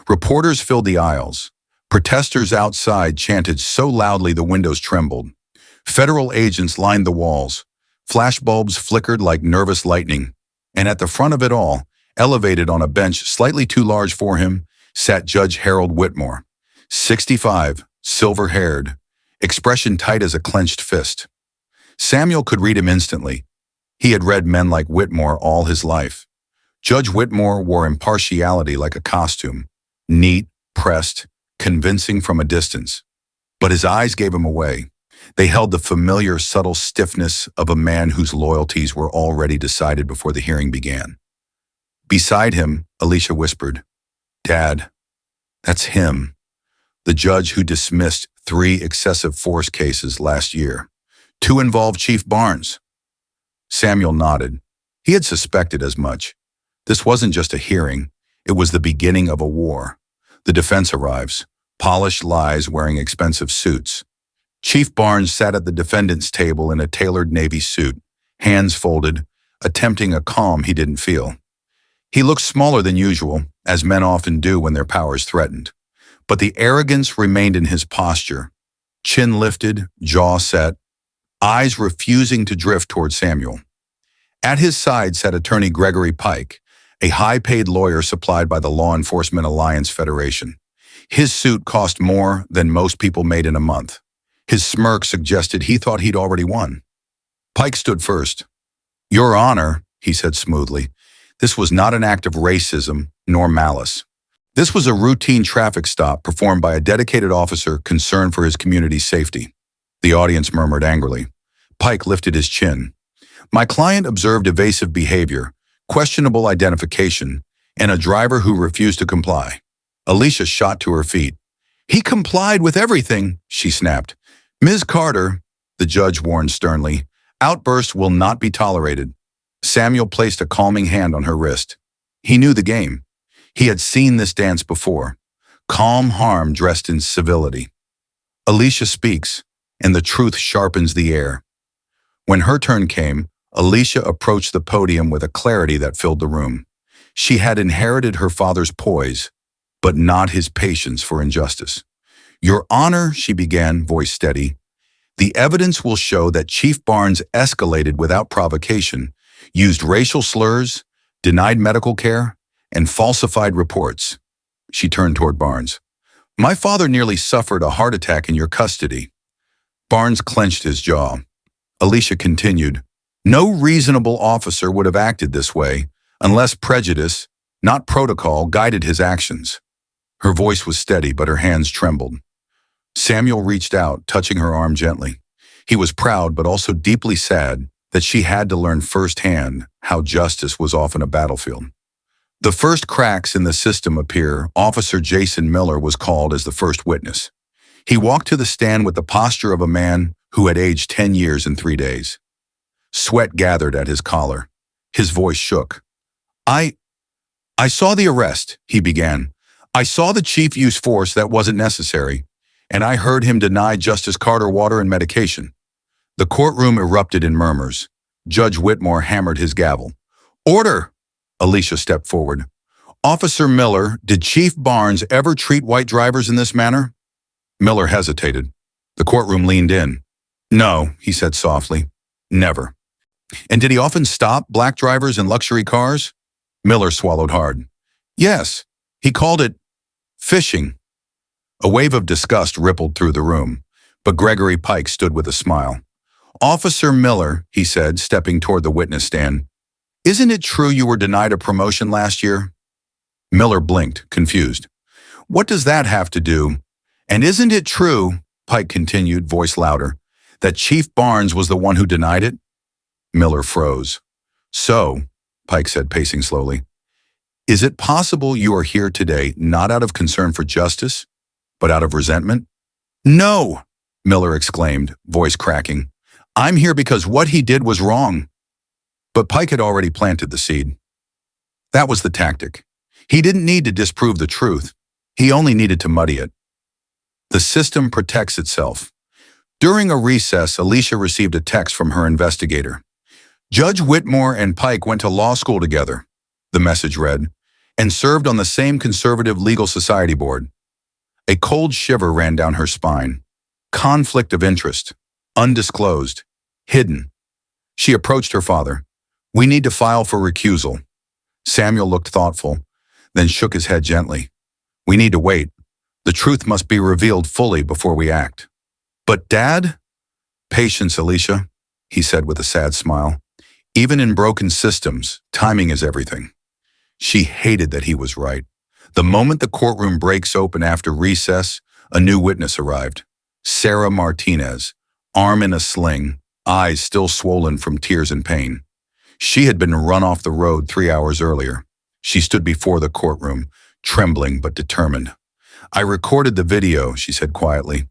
Reporters filled the aisles. Protesters outside chanted so loudly the windows trembled. Federal agents lined the walls. Flashbulbs flickered like nervous lightning. And at the front of it all, elevated on a bench slightly too large for him, sat Judge Harold Whitmore. 65, silver-haired, expression tight as a clenched fist. Samuel could read him instantly. He had read men like Whitmore all his life. Judge Whitmore wore impartiality like a costume, neat, pressed, convincing from a distance. But his eyes gave him away. They held the familiar, subtle stiffness of a man whose loyalties were already decided before the hearing began. Beside him, Alicia whispered, "Dad, that's him, the judge who dismissed 3 excessive force cases last year. 2 involved Chief Barnes." Samuel nodded. He had suspected as much. This wasn't just a hearing, it was the beginning of a war. The defense arrives, polished lies wearing expensive suits. Chief Barnes sat at the defendant's table in a tailored navy suit, hands folded, attempting a calm he didn't feel. He looked smaller than usual, as men often do when their power is threatened. But the arrogance remained in his posture, chin lifted, jaw set, eyes refusing to drift toward Samuel. At his side sat attorney Gregory Pike, a high-paid lawyer supplied by the Law Enforcement Alliance Federation. His suit cost more than most people made in a month. His smirk suggested he thought he'd already won. Pike stood first. "Your Honor," he said smoothly, "this was not an act of racism nor malice. This was a routine traffic stop performed by a dedicated officer concerned for his community's safety." The audience murmured angrily. Pike lifted his chin. "My client observed evasive behavior, questionable identification, and a driver who refused to comply." Alicia shot to her feet. "He complied with everything," she snapped. "Ms. Carter," the judge warned sternly, "outbursts will not be tolerated." Samuel placed a calming hand on her wrist. He knew the game. He had seen this dance before. Calm harm dressed in civility. Alicia speaks, and the truth sharpens the air. When her turn came, Alicia approached the podium with a clarity that filled the room. She had inherited her father's poise, but not his patience for injustice. "Your Honor," she began, voice steady, "the evidence will show that Chief Barnes escalated without provocation, used racial slurs, denied medical care, and falsified reports." She turned toward Barnes. "My father nearly suffered a heart attack in your custody." Barnes clenched his jaw. Alicia continued, "No reasonable officer would have acted this way unless prejudice, not protocol, guided his actions." Her voice was steady, but her hands trembled. Samuel reached out, touching her arm gently. He was proud, but also deeply sad that she had to learn firsthand how justice was often a battlefield. The first cracks in the system appear. Officer Jason Miller was called as the first witness. He walked to the stand with the posture of a man who had aged 10 years in 3 days. Sweat gathered at his collar. His voice shook. I saw the arrest, he began. I saw the chief use force that wasn't necessary, and I heard him deny Justice Carter water and medication. The courtroom erupted in murmurs. Judge Whitmore hammered his gavel. Order! Alicia stepped forward. Officer Miller, did Chief Barnes ever treat white drivers in this manner? Miller hesitated. The courtroom leaned in. No, he said softly. Never. And did he often stop black drivers in luxury cars? Miller swallowed hard. Yes, he called it fishing. A wave of disgust rippled through the room, but Gregory Pike stood with a smile. Officer Miller, he said, stepping toward the witness stand, isn't it true you were denied a promotion last year? Miller blinked, confused. What does that have to do? And isn't it true, Pike continued, voice louder, that Chief Barnes was the one who denied it? Miller froze. So, Pike said, pacing slowly, is it possible you are here today not out of concern for justice, but out of resentment? No, Miller exclaimed, voice cracking. I'm here because what he did was wrong. But Pike had already planted the seed. That was the tactic. He didn't need to disprove the truth. He only needed to muddy it. The system protects itself. During a recess, Alicia received a text from her investigator. Judge Whitmore and Pike went to law school together, the message read, and served on the same conservative legal society board. A cold shiver ran down her spine. Conflict of interest, undisclosed, hidden. She approached her father. We need to file for recusal. Samuel looked thoughtful, then shook his head gently. We need to wait. The truth must be revealed fully before we act. But Dad? Patience, Alicia, he said with a sad smile. Even in broken systems, timing is everything. She hated that he was right. The moment the courtroom breaks open after recess, a new witness arrived. Sarah Martinez, arm in a sling, eyes still swollen from tears and pain. She had been run off the road 3 hours earlier. She stood before the courtroom, trembling but determined. I recorded the video, she said quietly.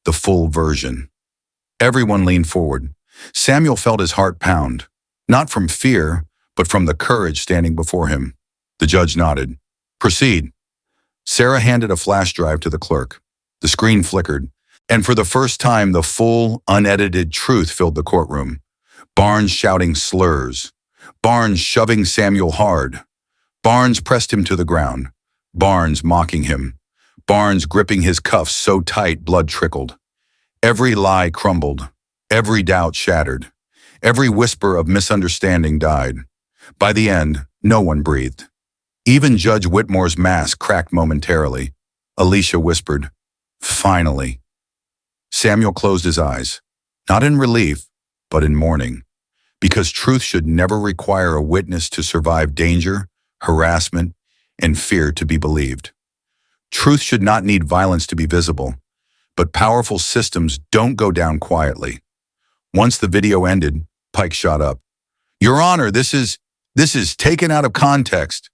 The full version. Everyone leaned forward. Samuel felt his heart pound, not from fear, but from the courage standing before him. The judge nodded. Proceed. Sarah handed a flash drive to the clerk. The screen flickered, and for the first time, the full, unedited truth filled the courtroom. Barnes shouting slurs. Barnes shoving Samuel hard. Barnes pressed him to the ground. Barnes mocking him. Barnes gripping his cuffs so tight blood trickled. Every lie crumbled. Every doubt shattered. Every whisper of misunderstanding died. By the end, no one breathed. Even Judge Whitmore's mask cracked momentarily. Alicia whispered, finally. Samuel closed his eyes, not in relief, but in mourning, because truth should never require a witness to survive danger, harassment, and fear to be believed. Truth should not need violence to be visible, but powerful systems don't go down quietly. Once the video ended, Pike shot up. Your Honor, this is taken out of context.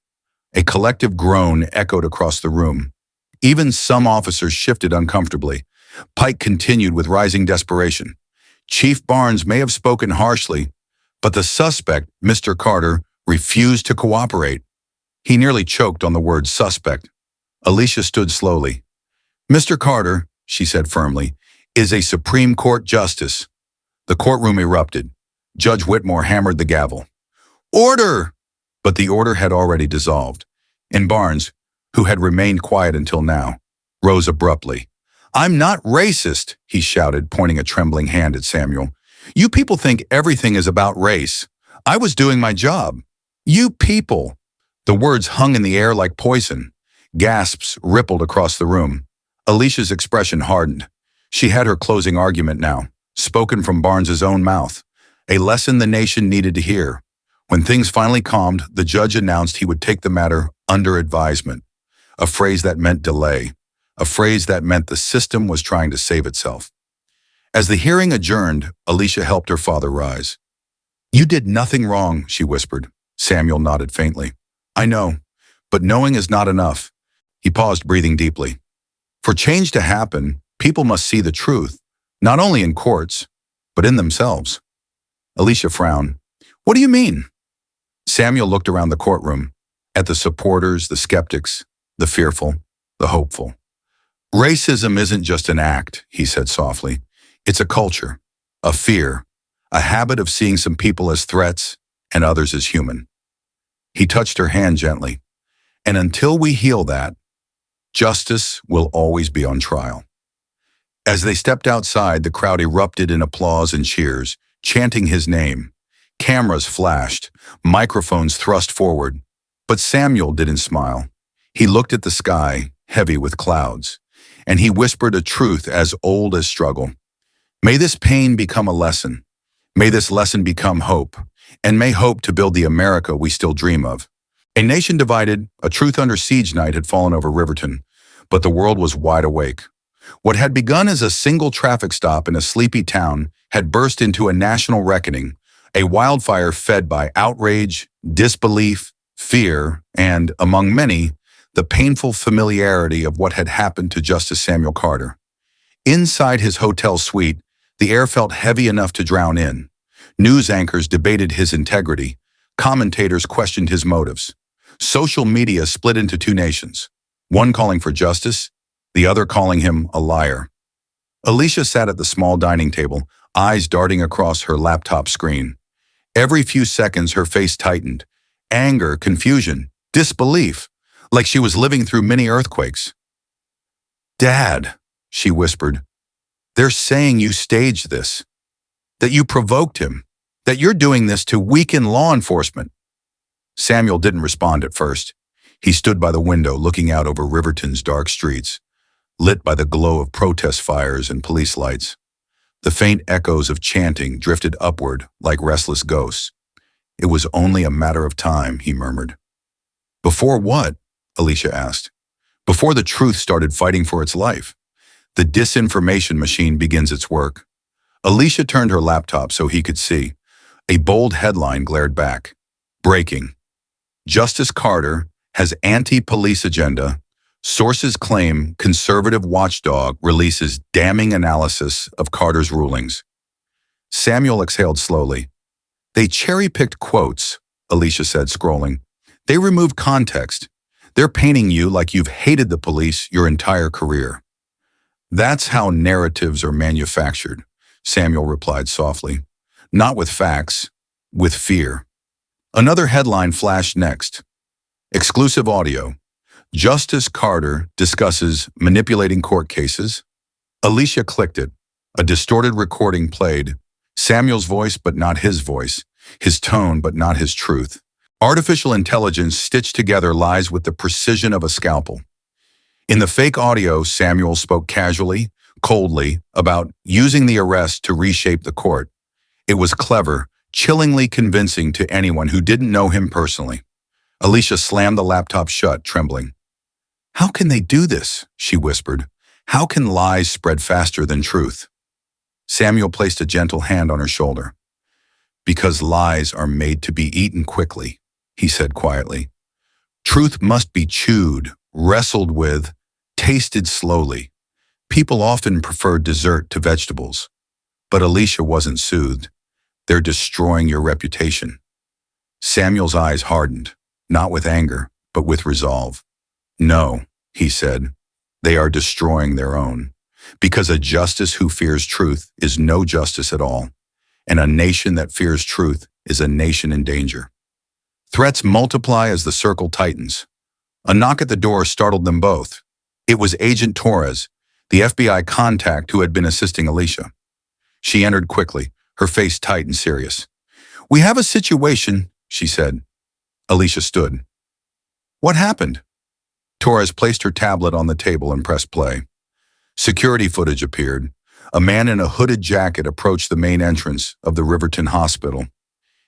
A collective groan echoed across the room. Even some officers shifted uncomfortably. Pike continued with rising desperation. Chief Barnes may have spoken harshly, but the suspect, Mr. Carter, refused to cooperate. He nearly choked on the word suspect. Alicia stood slowly. Mr. Carter, she said firmly, is a Supreme Court justice. The courtroom erupted. Judge Whitmore hammered the gavel. Order! But the order had already dissolved, and Barnes, who had remained quiet until now, rose abruptly. I'm not racist, he shouted, pointing a trembling hand at Samuel. You people think everything is about race. I was doing my job. You people. The words hung in the air like poison. Gasps rippled across the room. Alicia's expression hardened. She had her closing argument now, spoken from Barnes's own mouth. A lesson the nation needed to hear. When things finally calmed, the judge announced he would take the matter under advisement. a phrase that meant delay, a phrase that meant the system was trying to save itself. As the hearing adjourned, Alicia helped her father rise. "You did nothing wrong," she whispered. Samuel nodded faintly. "I know, but knowing is not enough." He paused, breathing deeply. "For change to happen, people must see the truth, not only in courts, but in themselves." Alicia frowned. "What do you mean?" Samuel looked around the courtroom, at the supporters, the skeptics, the fearful, the hopeful. "Racism isn't just an act," he said softly. "It's a culture, a fear, a habit of seeing some people as threats and others as human." He touched her hand gently. "And until we heal that, justice will always be on trial." As they stepped outside, the crowd erupted in applause and cheers, chanting his name. Cameras flashed, microphones thrust forward. But Samuel didn't smile. He looked at the sky, heavy with clouds, and he whispered a truth as old as struggle. "May this pain become a lesson. May this lesson become hope, and may hope to build the America we still dream of." A nation divided, a truth under siege night had fallen over Riverton, but the world was wide awake. What had begun as a single traffic stop in a sleepy town had burst into a national reckoning, a wildfire fed by outrage, disbelief, fear, and, among many, the painful familiarity of what had happened to Justice Samuel Carter. Inside his hotel suite, the air felt heavy enough to drown in. News anchors debated his integrity. Commentators questioned his motives. Social media split into two nations, one calling for justice, the other calling him a liar. Alicia sat at the small dining table, eyes darting across her laptop screen. Every few seconds, her face tightened. Anger, confusion, disbelief, like she was living through mini earthquakes. "Dad," she whispered, "they're saying you staged this, that you provoked him, that you're doing this to weaken law enforcement." Samuel didn't respond at first. He stood by the window looking out over Riverton's dark streets, lit by the glow of protest fires and police lights. The faint echoes of chanting drifted upward like restless ghosts. "It was only a matter of time," he murmured. "Before what?" Alicia asked. "Before the truth started fighting for its life. The disinformation machine begins its work." Alicia turned her laptop so he could see. A bold headline glared back. "Breaking. Justice Carter has anti-police agenda. Sources claim conservative watchdog releases damning analysis of Carter's rulings." Samuel exhaled slowly. "They cherry-picked quotes," Alicia said, scrolling. "They removed context. They're painting you like you've hated the police your entire career." "That's how narratives are manufactured," Samuel replied softly. "Not with facts, with fear." Another headline flashed next. Exclusive audio. Justice Carter discusses manipulating court cases. Alicia clicked it. A distorted recording played. Samuel's voice, but not his voice. His tone, but not his truth. Artificial intelligence stitched together lies with the precision of a scalpel. In the fake audio, Samuel spoke casually, coldly, about using the arrest to reshape the court. It was clever, chillingly convincing to anyone who didn't know him personally. Alicia slammed the laptop shut, trembling. "How can they do this?" she whispered. "How can lies spread faster than truth?" Samuel placed a gentle hand on her shoulder. "Because lies are made to be eaten quickly," he said quietly. "Truth must be chewed, wrestled with, tasted slowly. People often prefer dessert to vegetables. But Alicia wasn't soothed. They're destroying your reputation." Samuel's eyes hardened, not with anger, but with resolve. "No," he said, "they are destroying their own. Because a justice who fears truth is no justice at all, and a nation that fears truth is a nation in danger." Threats multiply as the circle tightens. A knock at the door startled them both. It was Agent Torres, the FBI contact who had been assisting Alicia. She entered quickly, her face tight and serious. "We have a situation," she said. Alicia stood. "What happened?" Torres placed her tablet on the table and pressed play. Security footage appeared. A man in a hooded jacket approached the main entrance of the Riverton Hospital.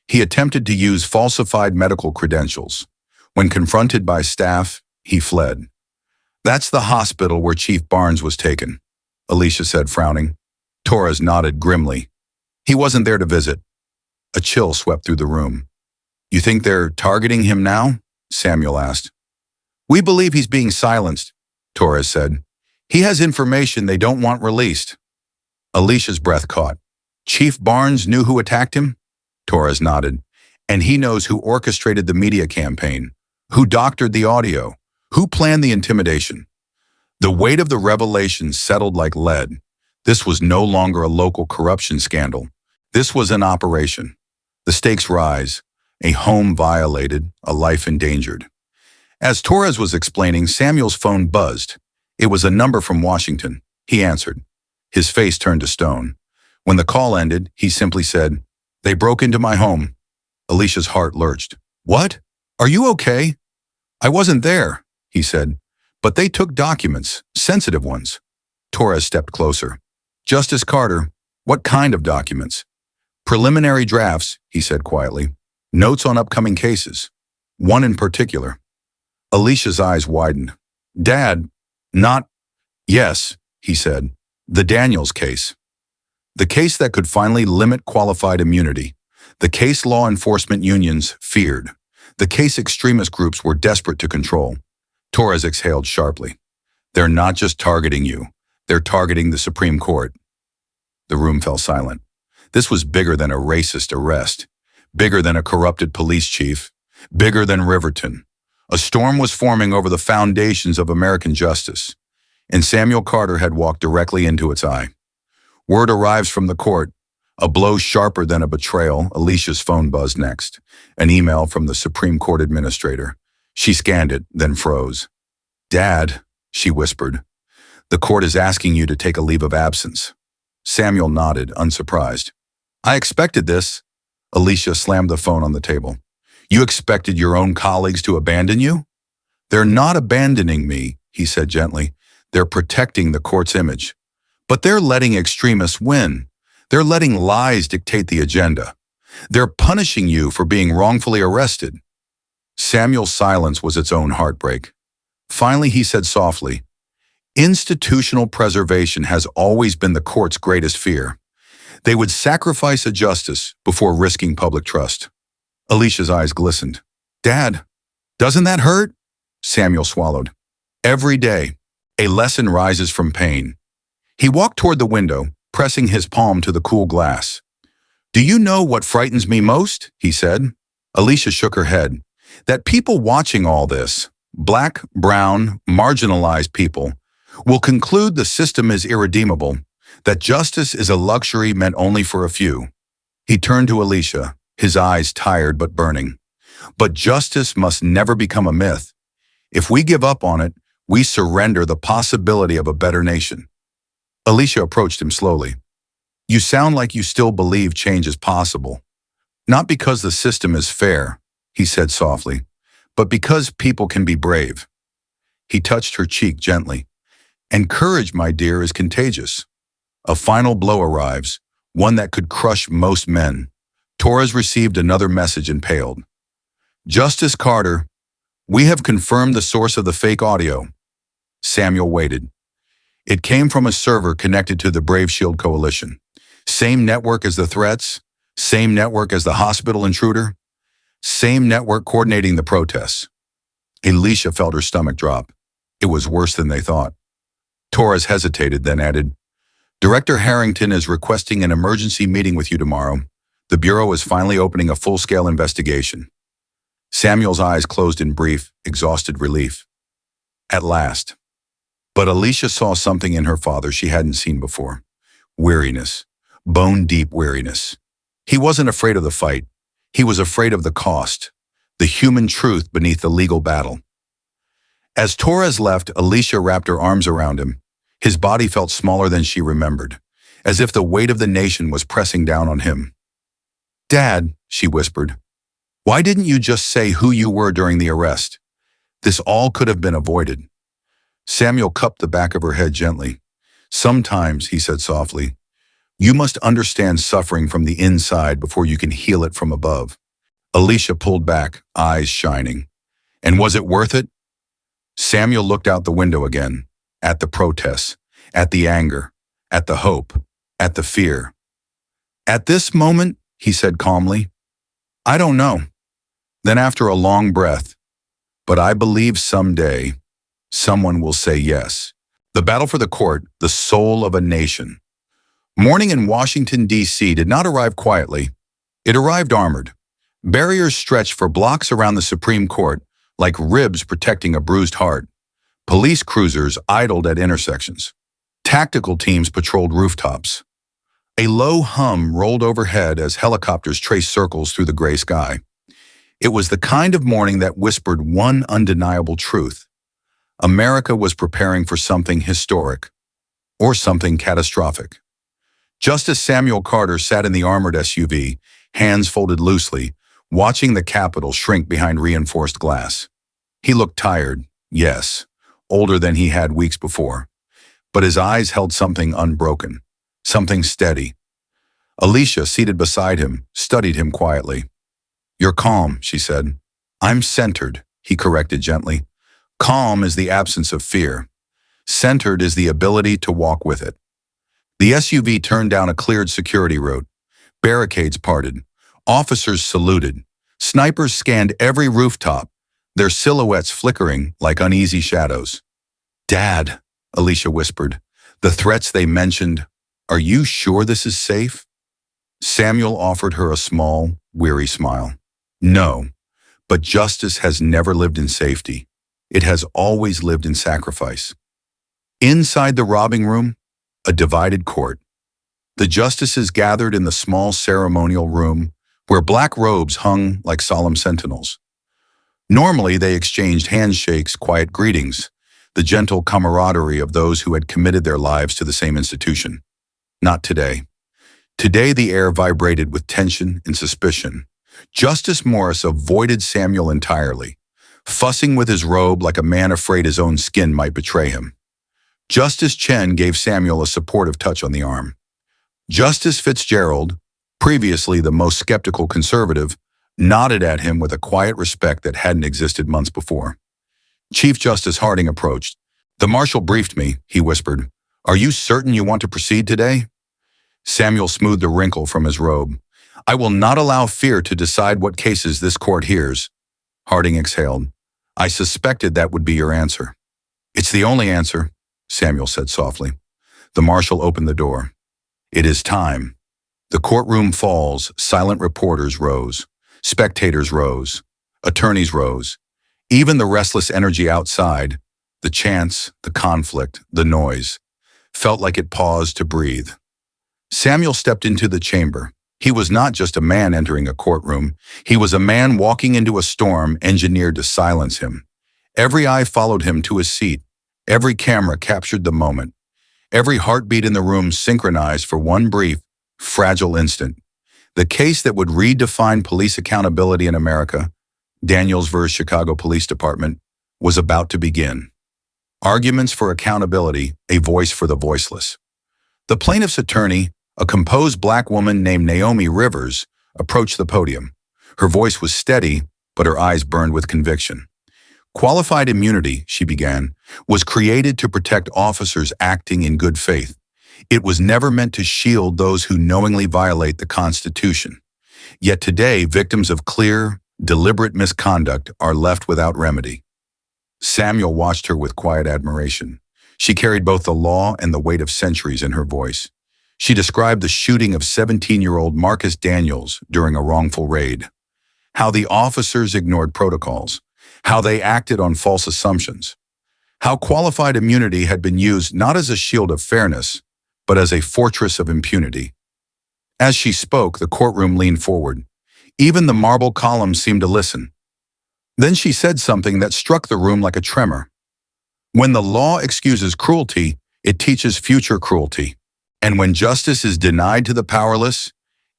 He attempted to use falsified medical credentials. When confronted by staff, he fled. That's the hospital where Chief Barnes was taken, Alicia said, frowning. Torres nodded grimly. He wasn't there to visit. A chill swept through the room. You think they're targeting him now? Samuel asked. We believe he's being silenced, Torres said. He has information they don't want released. Alicia's breath caught. Chief Barnes knew who attacked him? Torres nodded. And he knows who orchestrated the media campaign, who doctored the audio, who planned the intimidation. The weight of the revelation settled like lead. This was no longer a local corruption scandal. This was an operation. The stakes rise. A home violated, a life endangered. As Torres was explaining, Samuel's phone buzzed. It was a number from Washington. He answered. His face turned to stone. When the call ended, he simply said, They broke into my home. Alicia's heart lurched. What? Are you okay? I wasn't there, he said. But they took documents, sensitive ones. Torres stepped closer. Justice Carter, what kind of documents? Preliminary drafts, he said quietly. Notes on upcoming cases. One in particular. Alicia's eyes widened. Dad, not... Yes, he said. The Daniels case. The case that could finally limit qualified immunity. The case law enforcement unions feared. The case extremist groups were desperate to control. Torres exhaled sharply. They're not just targeting you. They're targeting the Supreme Court. The room fell silent. This was bigger than a racist arrest. Bigger than a corrupted police chief. Bigger than Riverton. A storm was forming over the foundations of American justice. And Samuel Carter had walked directly into its eye. Word arrives from the court. A blow sharper than a betrayal. Alicia's phone buzzed next. An email from the Supreme Court administrator. She scanned it, then froze. Dad, she whispered. The court is asking you to take a leave of absence. Samuel nodded, unsurprised. I expected this. Alicia slammed the phone on the table. You expected your own colleagues to abandon you? They're not abandoning me, he said gently. They're protecting the court's image. But they're letting extremists win. They're letting lies dictate the agenda. They're punishing you for being wrongfully arrested. Samuel's silence was its own heartbreak. Finally, he said softly, Institutional preservation has always been the court's greatest fear. They would sacrifice a justice before risking public trust. Alicia's eyes glistened. Dad, doesn't that hurt? Samuel swallowed. Every day, a lesson rises from pain. He walked toward the window, pressing his palm to the cool glass. Do you know what frightens me most? He said. Alicia shook her head. That people watching all this, black, brown, marginalized people, will conclude the system is irredeemable, that justice is a luxury meant only for a few. He turned to Alicia, his eyes tired but burning. But justice must never become a myth. If we give up on it, we surrender the possibility of a better nation. Alicia approached him slowly. You sound like you still believe change is possible. Not because the system is fair, he said softly, but because people can be brave. He touched her cheek gently. And courage, my dear, is contagious. A final blow arrives, one that could crush most men. Torres received another message and paled. Justice Carter, we have confirmed the source of the fake audio. Samuel waited. It came from a server connected to the Brave Shield Coalition. Same network as the threats, same network as the hospital intruder, same network coordinating the protests. Alicia felt her stomach drop. It was worse than they thought. Torres hesitated, then added, Director Harrington is requesting an emergency meeting with you tomorrow. The Bureau is finally opening a full-scale investigation. Samuel's eyes closed in brief, exhausted relief. At last. But Alicia saw something in her father she hadn't seen before. Weariness. Bone-deep weariness. He wasn't afraid of the fight. He was afraid of the cost. The human truth beneath the legal battle. As Torres left, Alicia wrapped her arms around him. His body felt smaller than she remembered, as if the weight of the nation was pressing down on him. Dad, she whispered, why didn't you just say who you were during the arrest? This all could have been avoided. Samuel cupped the back of her head gently. Sometimes, he said softly, you must understand suffering from the inside before you can heal it from above. Alicia pulled back, eyes shining. And was it worth it? Samuel looked out the window again, at the protests, at the anger, at the hope, at the fear. At this moment, he said calmly, I don't know. Then after a long breath, but I believe someday someone will say yes. The battle for the court, the soul of a nation. Morning in Washington, D.C. did not arrive quietly. It arrived armored. Barriers stretched for blocks around the Supreme Court, like ribs protecting a bruised heart. Police cruisers idled at intersections. Tactical teams patrolled rooftops. A low hum rolled overhead as helicopters traced circles through the gray sky. It was the kind of morning that whispered one undeniable truth. America was preparing for something historic, or something catastrophic. Justice Samuel Carter sat in the armored SUV, hands folded loosely, watching the Capitol shrink behind reinforced glass. He looked tired, yes, older than he had weeks before, but his eyes held something unbroken, something steady. Alicia, seated beside him, studied him quietly. You're calm, she said. I'm centered, he corrected gently. Calm is the absence of fear. Centered is the ability to walk with it. The SUV turned down a cleared security road. Barricades parted. Officers saluted. Snipers scanned every rooftop, their silhouettes flickering like uneasy shadows. Dad, Alicia whispered, the threats they mentioned, are you sure this is safe? Samuel offered her a small, weary smile. No, but justice has never lived in safety. It has always lived in sacrifice. Inside the robbing room, a divided court. The justices gathered in the small ceremonial room where black robes hung like solemn sentinels. Normally, they exchanged handshakes, quiet greetings, the gentle camaraderie of those who had committed their lives to the same institution. Not today. Today, the air vibrated with tension and suspicion. Justice Morris avoided Samuel entirely, fussing with his robe like a man afraid his own skin might betray him. Justice Chen gave Samuel a supportive touch on the arm. Justice Fitzgerald, previously the most skeptical conservative, nodded at him with a quiet respect that hadn't existed months before. Chief Justice Harding approached. The marshal briefed me, he whispered. Are you certain you want to proceed today? Samuel smoothed a wrinkle from his robe. I will not allow fear to decide what cases this court hears. Harding exhaled. I suspected that would be your answer. It's the only answer, Samuel said softly. The marshal opened the door. It is time. The courtroom falls, silent reporters rose. Spectators rose. Attorneys rose. Even the restless energy outside, the chants, the conflict, the noise, felt like it paused to breathe. Samuel stepped into the chamber. He was not just a man entering a courtroom. He was a man walking into a storm engineered to silence him. Every eye followed him to his seat. Every camera captured the moment. Every heartbeat in the room synchronized for one brief, fragile instant. The case that would redefine police accountability in America, Daniels v. Chicago Police Department, was about to begin. Arguments for accountability, a voice for the voiceless. The plaintiff's attorney, a composed black woman named Naomi Rivers, approached the podium. Her voice was steady, but her eyes burned with conviction. Qualified immunity, she began, was created to protect officers acting in good faith. It was never meant to shield those who knowingly violate the Constitution. Yet today, victims of clear, deliberate misconduct are left without remedy. Samuel watched her with quiet admiration. She carried both the law and the weight of centuries in her voice. She described the shooting of 17-year-old Marcus Daniels during a wrongful raid. How the officers ignored protocols. How they acted on false assumptions. How qualified immunity had been used not as a shield of fairness, but as a fortress of impunity. As she spoke, the courtroom leaned forward. Even the marble columns seemed to listen. Then she said something that struck the room like a tremor. When the law excuses cruelty, it teaches future cruelty. And when justice is denied to the powerless,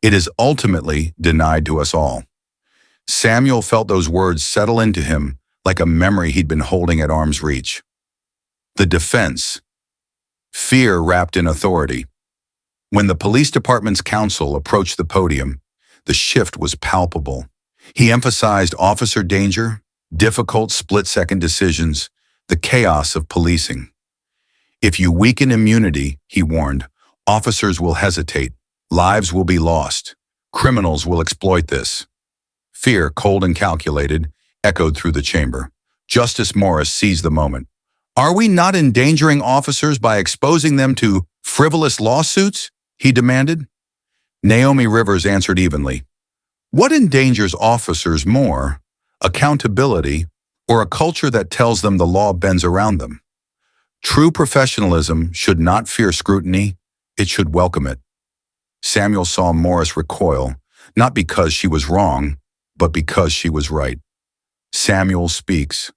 it is ultimately denied to us all. Samuel felt those words settle into him like a memory he'd been holding at arm's reach. The defense. Fear wrapped in authority. When the police department's counsel approached the podium, the shift was palpable. He emphasized officer danger, difficult split-second decisions, The chaos of policing. If you weaken immunity, he warned, officers will hesitate, lives will be lost, criminals will exploit this. Fear, cold and calculated, echoed through the chamber. Justice Morris seized the moment. Are we not endangering officers by exposing them to frivolous lawsuits? He demanded. Naomi Rivers answered evenly. What endangers officers more? Accountability, or a culture that tells them the law bends around them? True professionalism should not fear scrutiny, it should welcome it. Samuel saw Morris recoil, not because she was wrong, but because she was right. Samuel speaks.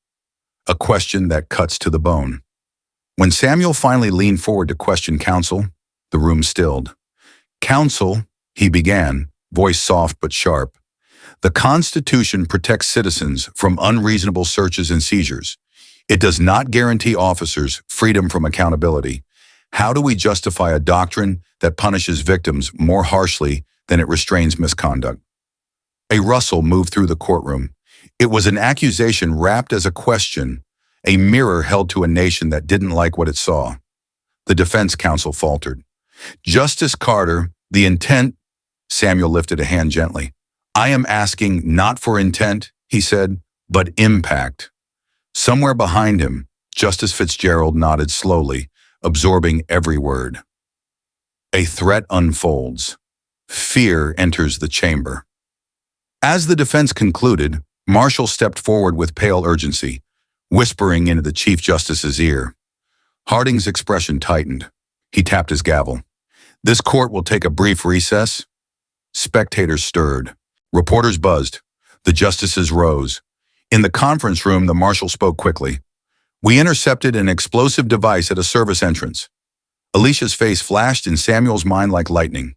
A question that cuts to the bone. When Samuel finally leaned forward to question counsel, the room stilled. Counsel, he began, voice soft but sharp. The Constitution protects citizens from unreasonable searches and seizures. It does not guarantee officers freedom from accountability. How do we justify a doctrine that punishes victims more harshly than it restrains misconduct? A rustle moved through the courtroom. It was an accusation wrapped as a question, a mirror held to a nation that didn't like what it saw. The defense counsel faltered. Justice Carter, the intent— Samuel lifted a hand gently. I am asking not for intent, he said, but impact. Somewhere behind him, Justice Fitzgerald nodded slowly, absorbing every word. A threat unfolds. Fear enters the chamber. As the defense concluded, Marshall stepped forward with pale urgency, whispering into the Chief Justice's ear. Harding's expression tightened. He tapped his gavel. This court will take a brief recess. Spectators stirred. Reporters buzzed. The justices rose. In the conference room, the marshal spoke quickly. We intercepted an explosive device at a service entrance. Alicia's face flashed in Samuel's mind like lightning.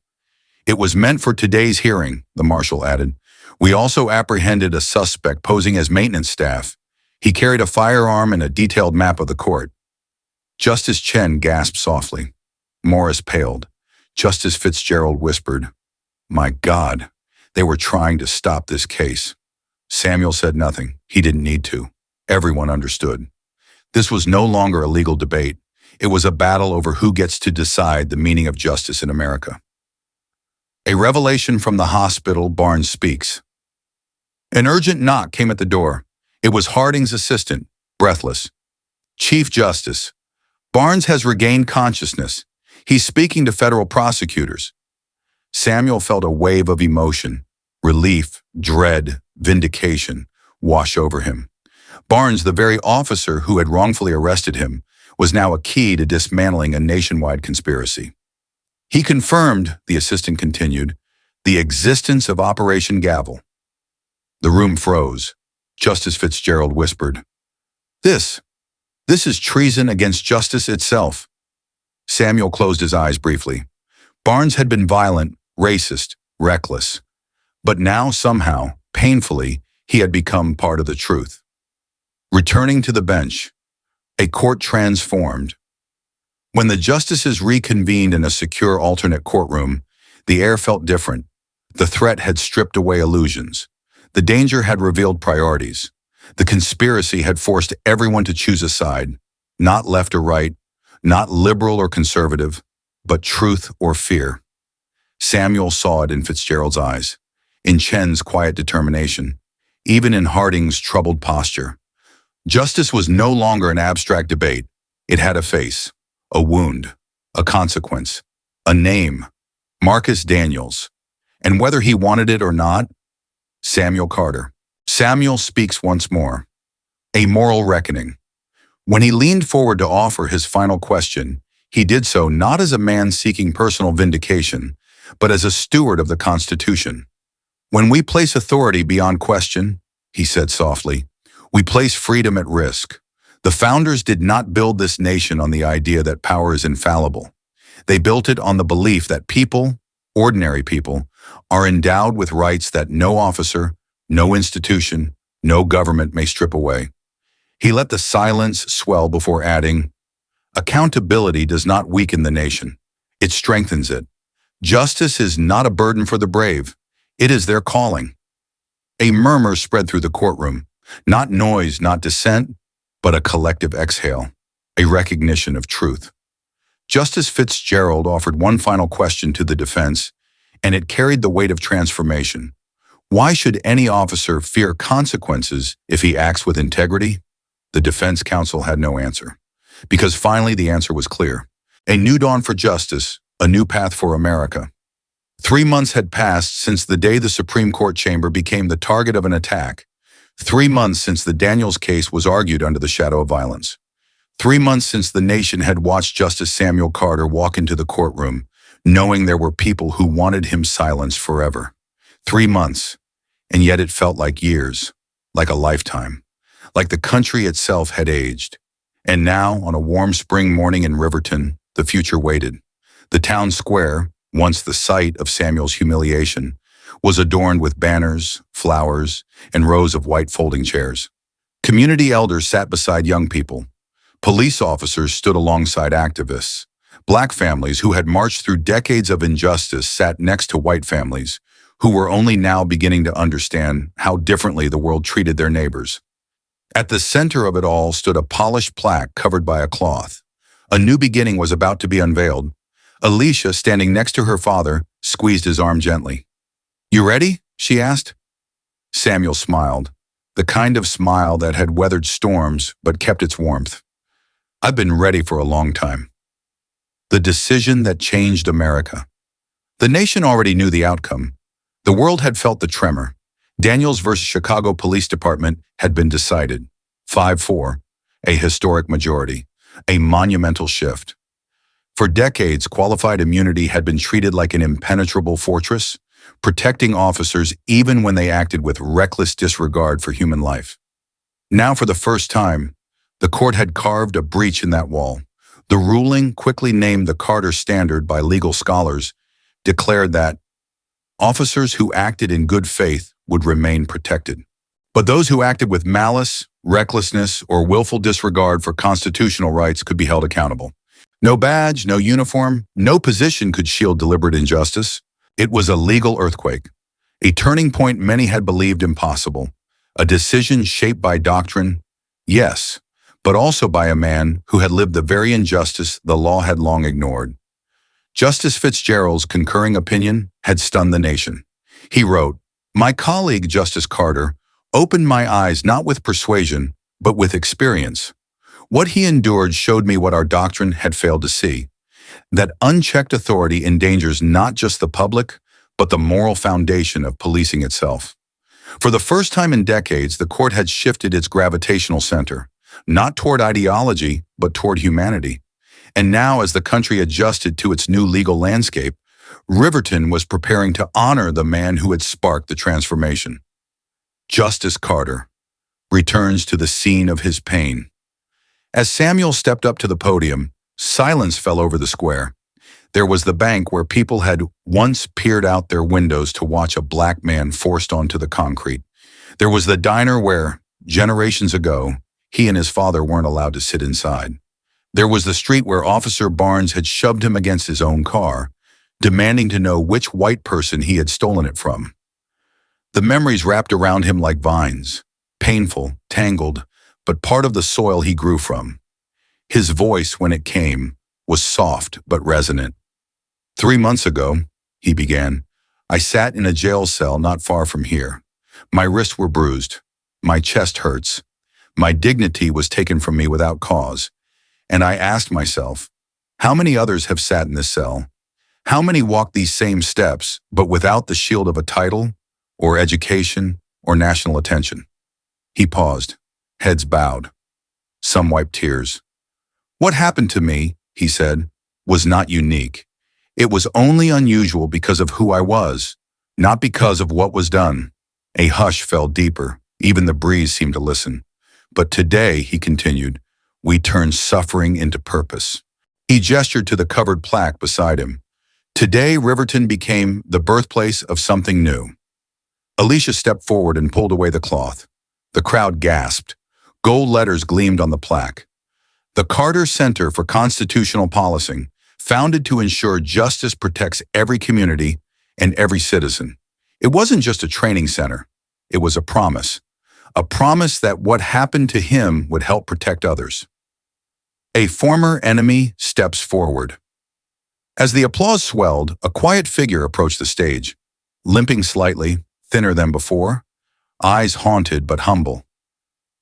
It was meant for today's hearing, the marshal added. We also apprehended a suspect posing as maintenance staff. He carried a firearm and a detailed map of the court. Justice Chen gasped softly. Morris paled. Justice Fitzgerald whispered, My God, they were trying to stop this case. Samuel said nothing. He didn't need to. Everyone understood. This was no longer a legal debate. It was a battle over who gets to decide the meaning of justice in America. A revelation from the hospital, Barnes speaks. An urgent knock came at the door. It was Harding's assistant, breathless. Chief Justice, Barnes has regained consciousness. He's speaking to federal prosecutors. Samuel felt a wave of emotion, relief, dread, vindication wash over him. Barnes, the very officer who had wrongfully arrested him, was now a key to dismantling a nationwide conspiracy. He confirmed, the assistant continued, the existence of Operation Gavel. The room froze. Justice Fitzgerald whispered, This is treason against justice itself. Samuel closed his eyes briefly. Barnes had been violent, racist, reckless. But now, somehow, painfully, he had become part of the truth. Returning to the bench, a court transformed. When the justices reconvened in a secure alternate courtroom, the air felt different. The threat had stripped away illusions. The danger had revealed priorities. The conspiracy had forced everyone to choose a side, not left or right, not liberal or conservative, but truth or fear. Samuel saw it in Fitzgerald's eyes, in Chen's quiet determination, even in Harding's troubled posture. Justice was no longer an abstract debate. It had a face, a wound, a consequence, a name, Marcus Daniels. And whether he wanted it or not, Samuel Carter. Samuel speaks once more. A moral reckoning. When he leaned forward to offer his final question, he did so not as a man seeking personal vindication, but as a steward of the Constitution. When we place authority beyond question, he said softly, we place freedom at risk. The founders did not build this nation on the idea that power is infallible. They built it on the belief that people, ordinary people, are endowed with rights that no officer, no institution, no government may strip away. He let the silence swell before adding, accountability does not weaken the nation. It strengthens it. Justice is not a burden for the brave. It is their calling. A murmur spread through the courtroom. Not noise, not dissent, but a collective exhale, a recognition of truth. Justice Fitzgerald offered one final question to the defense, and it carried the weight of transformation. Why should any officer fear consequences if he acts with integrity? The defense counsel had no answer, because finally the answer was clear. A new dawn for justice, a new path for America. 3 months had passed since the day the Supreme Court chamber became the target of an attack. 3 months since the Daniels case was argued under the shadow of violence. 3 months since the nation had watched Justice Samuel Carter walk into the courtroom, knowing there were people who wanted him silenced forever. 3 months, and yet it felt like years, like a lifetime, like the country itself had aged. And now, on a warm spring morning in Riverton, the future waited. The town square, once the site of Samuel's humiliation, was adorned with banners, flowers, and rows of white folding chairs. Community elders sat beside young people. Police officers stood alongside activists. Black families who had marched through decades of injustice sat next to white families who were only now beginning to understand how differently the world treated their neighbors. At the center of it all stood a polished plaque covered by a cloth. A new beginning was about to be unveiled. Alicia, standing next to her father, squeezed his arm gently. "You ready?" she asked. Samuel smiled, the kind of smile that had weathered storms but kept its warmth. "I've been ready for a long time." The decision that changed America. The nation already knew the outcome. The world had felt the tremor. Daniels versus Chicago Police Department had been decided. 5-4, a historic majority, a monumental shift. For decades, qualified immunity had been treated like an impenetrable fortress, protecting officers even when they acted with reckless disregard for human life. Now, for the first time, the court had carved a breach in that wall. The ruling, quickly named the Carter Standard by legal scholars, declared that officers who acted in good faith would remain protected. But those who acted with malice, recklessness, or willful disregard for constitutional rights could be held accountable. No badge, no uniform, no position could shield deliberate injustice. It was a legal earthquake, a turning point many had believed impossible, a decision shaped by doctrine, yes, but also by a man who had lived the very injustice the law had long ignored. Justice Fitzgerald's concurring opinion had stunned the nation. He wrote, "My colleague, Justice Carter, opened my eyes not with persuasion, but with experience. What he endured showed me what our doctrine had failed to see, that unchecked authority endangers not just the public, but the moral foundation of policing itself." For the first time in decades, the court had shifted its gravitational center, not toward ideology, but toward humanity. And now, as the country adjusted to its new legal landscape, Riverton was preparing to honor the man who had sparked the transformation. Justice Carter returns to the scene of his pain. As Samuel stepped up to the podium, silence fell over the square. There was the bank where people had once peered out their windows to watch a black man forced onto the concrete. There was the diner where, generations ago, he and his father weren't allowed to sit inside. There was the street where Officer Barnes had shoved him against his own car, demanding to know which white person he had stolen it from. The memories wrapped around him like vines, painful, tangled, but part of the soil he grew from. His voice, when it came, was soft but resonant. "3 months ago," he began, "I sat in a jail cell not far from here. My wrists were bruised. My chest hurts. My dignity was taken from me without cause. And I asked myself, how many others have sat in this cell? How many walked these same steps, but without the shield of a title, or education, or national attention?" He paused, heads bowed. Some wiped tears. "What happened to me," he said, "was not unique. It was only unusual because of who I was, not because of what was done." A hush fell deeper. Even the breeze seemed to listen. "But today," he continued, "we turn suffering into purpose." He gestured to the covered plaque beside him. Today, Riverton became the birthplace of something new. Alicia stepped forward and pulled away the cloth. The crowd gasped. Gold letters gleamed on the plaque. The Carter Center for Constitutional Policing, founded to ensure justice protects every community and every citizen. It wasn't just a training center. It was a promise. a promise that what happened to him would help protect others. A former enemy steps forward. As the applause swelled, a quiet figure approached the stage, limping slightly, thinner than before, eyes haunted but humble.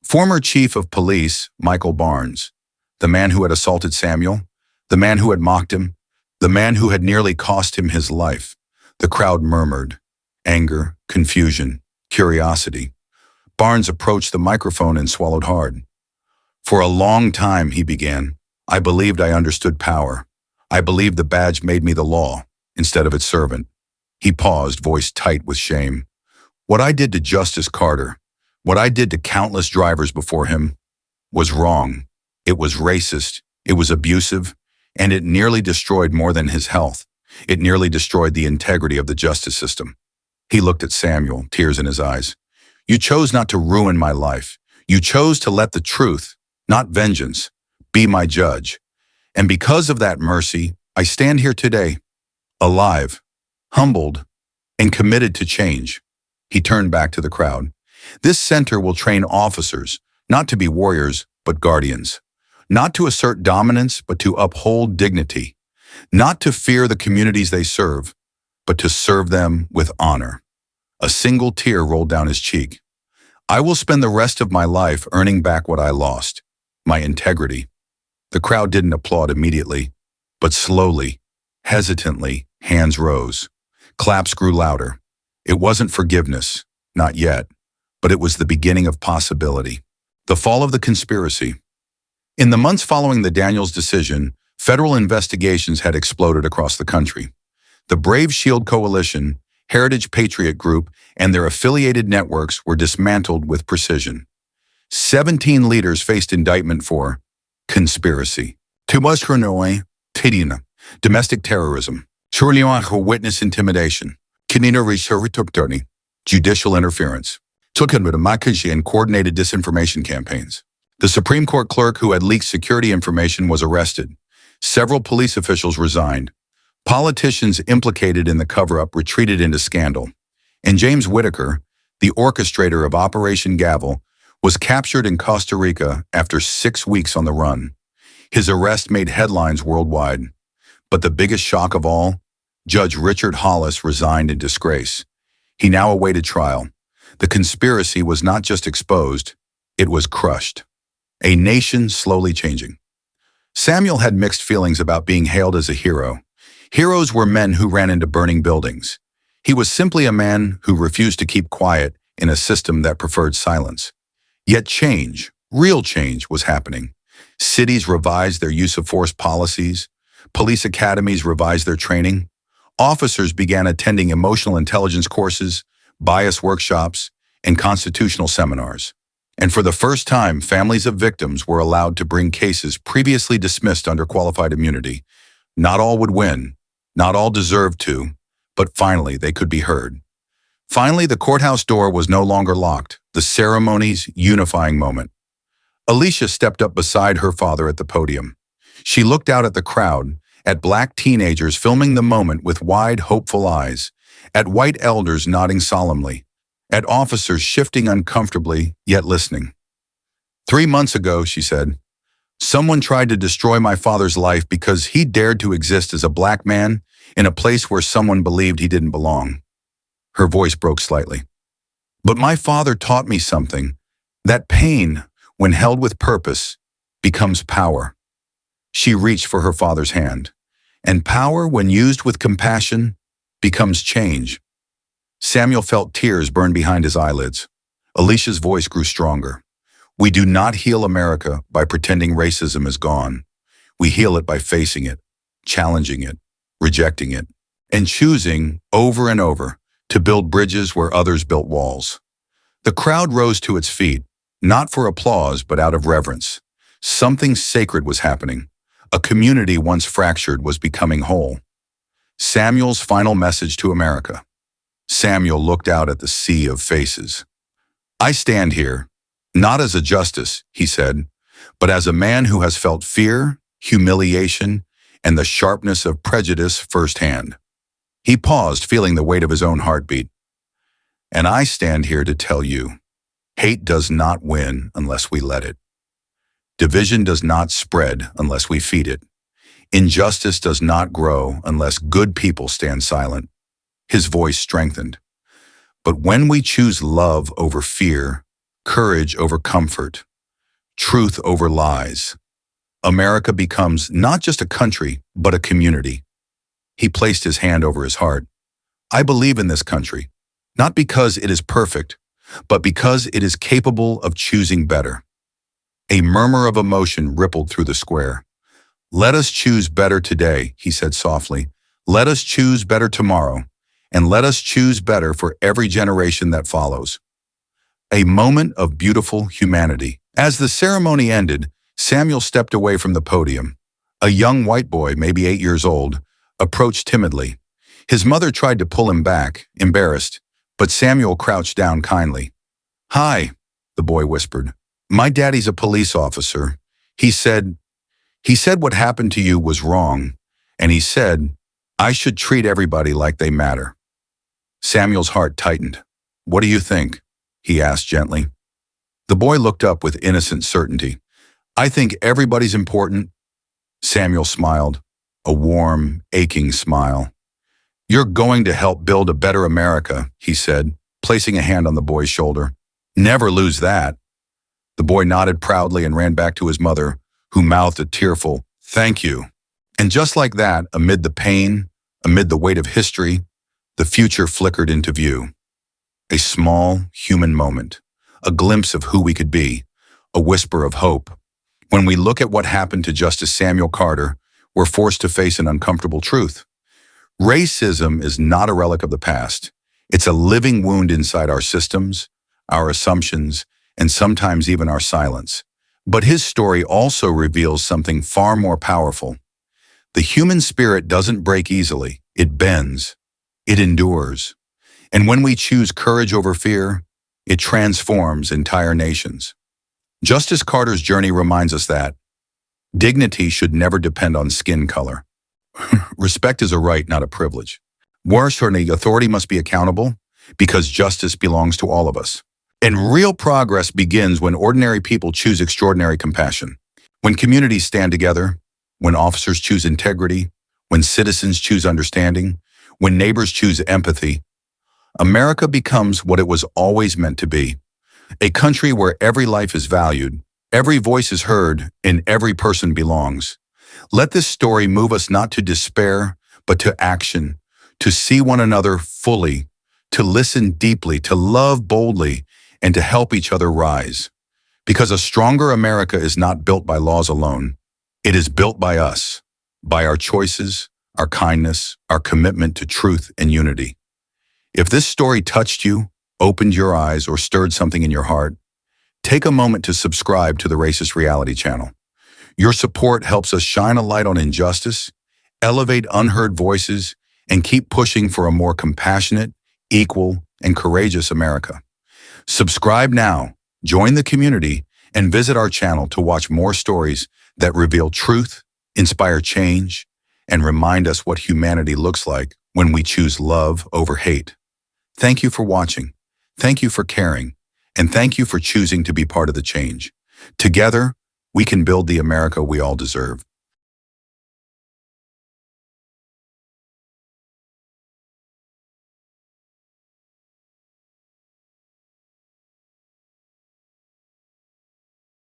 Former Chief of Police Michael Barnes, the man who had assaulted Samuel, the man who had mocked him, the man who had nearly cost him his life. The crowd murmured. Anger, confusion, curiosity. Barnes approached the microphone and swallowed hard. For a long time, he began, I believed I understood power. I believed the badge made me the law, instead of its servant. He paused, voice tight with shame. What I did to Justice Carter, what I did to countless drivers before him, was wrong. It was racist, it was abusive, and it nearly destroyed more than his health. It nearly destroyed the integrity of the justice system. He looked at Samuel, tears in his eyes. You chose not to ruin my life. You chose to let the truth, not vengeance, be my judge. And because of that mercy, I stand here today, alive, humbled, and committed to change. He turned back to the crowd. This center will train officers, not to be warriors, but guardians. Not to assert dominance, but to uphold dignity. Not to fear the communities they serve, but to serve them with honor. A single tear rolled down his cheek. I will spend the rest of my life earning back what I lost, my integrity. The crowd didn't applaud immediately, but slowly, hesitantly, hands rose. Claps grew louder. It wasn't forgiveness, not yet, but it was the beginning of possibility. The fall of the conspiracy. In the months following the Daniels decision, federal investigations had exploded across the country. The Brave Shield Coalition, Heritage Patriot Group, and their affiliated networks were dismantled with precision. 17 leaders faced indictment for conspiracy, domestic terrorism, witness intimidation, judicial interference, and coordinated disinformation campaigns. The Supreme Court clerk who had leaked security information was arrested. Several police officials resigned. Politicians implicated in the cover-up retreated into scandal. And James Whitaker, the orchestrator of Operation Gavel, was captured in Costa Rica after 6 weeks on the run. His arrest made headlines worldwide. But the biggest shock of all, Judge Richard Hollis resigned in disgrace. He now awaited trial. The conspiracy was not just exposed, it was crushed. A nation slowly changing. Samuel had mixed feelings about being hailed as a hero. Heroes were men who ran into burning buildings. He was simply a man who refused to keep quiet in a system that preferred silence. Yet change, real change, was happening. Cities revised their use of force policies. Police academies revised their training. Officers began attending emotional intelligence courses, bias workshops, and constitutional seminars. And for the first time, families of victims were allowed to bring cases previously dismissed under qualified immunity. Not all would win, not all deserved to, but finally they could be heard. Finally, the courthouse door was no longer locked, the ceremony's unifying moment. Alicia stepped up beside her father at the podium. She looked out at the crowd, at black teenagers filming the moment with wide, hopeful eyes, at white elders nodding solemnly, at officers shifting uncomfortably, yet listening. 3 months ago, she said, someone tried to destroy my father's life because he dared to exist as a black man in a place where someone believed he didn't belong. Her voice broke slightly. But my father taught me something, that pain, when held with purpose, becomes power. She reached for her father's hand, and power, when used with compassion, becomes change. Samuel felt tears burn behind his eyelids. Alicia's voice grew stronger. We do not heal America by pretending racism is gone. We heal it by facing it, challenging it, rejecting it, and choosing, over and over, to build bridges where others built walls. The crowd rose to its feet, not for applause but out of reverence. Something sacred was happening. A community once fractured was becoming whole. Samuel's final message to America. Samuel looked out at the sea of faces. I stand here, not as a justice, he said, but as a man who has felt fear, humiliation, and the sharpness of prejudice firsthand. He paused, feeling the weight of his own heartbeat. And I stand here to tell you, Hate does not win unless we let it. Division does not spread unless we feed it. Injustice does not grow unless good people stand silent. His voice strengthened. But when we choose love over fear, courage over comfort, truth over lies, America becomes not just a country, but a community. He placed his hand over his heart. I believe in this country, not because it is perfect, but because it is capable of choosing better. A murmur of emotion rippled through the square. Let us choose better today, he said softly. Let us choose better tomorrow, and let us choose better for every generation that follows. A moment of beautiful humanity. As the ceremony ended, Samuel stepped away from the podium. A young white boy, maybe 8 years old, approached timidly. His mother tried to pull him back, embarrassed, but Samuel crouched down kindly. Hi, the boy whispered. My daddy's a police officer. He said what happened to you was wrong, and he said, I should treat everybody like they matter. Samuel's heart tightened. What do you think? He asked gently. The boy looked up with innocent certainty. I think everybody's important. Samuel smiled, a warm, aching smile. You're going to help build a better America, he said, placing a hand on the boy's shoulder. Never lose that. The boy nodded proudly and ran back to his mother, who mouthed a tearful, thank you. And just like that, amid the pain, amid the weight of history, the future flickered into view. A small, human moment, a glimpse of who we could be, a whisper of hope. When we look at what happened to Justice Samuel Carter, we're forced to face an uncomfortable truth. Racism is not a relic of the past. It's a living wound inside our systems, our assumptions, and sometimes even our silence. But his story also reveals something far more powerful. The human spirit doesn't break easily. It bends. It endures. And when we choose courage over fear, it transforms entire nations. Justice Carter's journey reminds us that dignity should never depend on skin color. Respect is a right, not a privilege. More certainly, authority must be accountable because justice belongs to all of us. And real progress begins when ordinary people choose extraordinary compassion. When communities stand together, when officers choose integrity, when citizens choose understanding, when neighbors choose empathy, America becomes what it was always meant to be. A country where every life is valued, every voice is heard, and every person belongs. Let this story move us not to despair, but to action, to see one another fully, to listen deeply, to love boldly, and to help each other rise. Because a stronger America is not built by laws alone. It is built by us, by our choices, our kindness, our commitment to truth and unity. If this story touched you, opened your eyes, or stirred something in your heart, take a moment to subscribe to the Racist Reality channel. Your support helps us shine a light on injustice, elevate unheard voices, and keep pushing for a more compassionate, equal, and courageous America. Subscribe now, join the community, and visit our channel to watch more stories that reveal truth, inspire change, and remind us what humanity looks like when we choose love over hate. Thank you for watching. Thank you for caring. And thank you for choosing to be part of the change. Together, we can build the America we all deserve.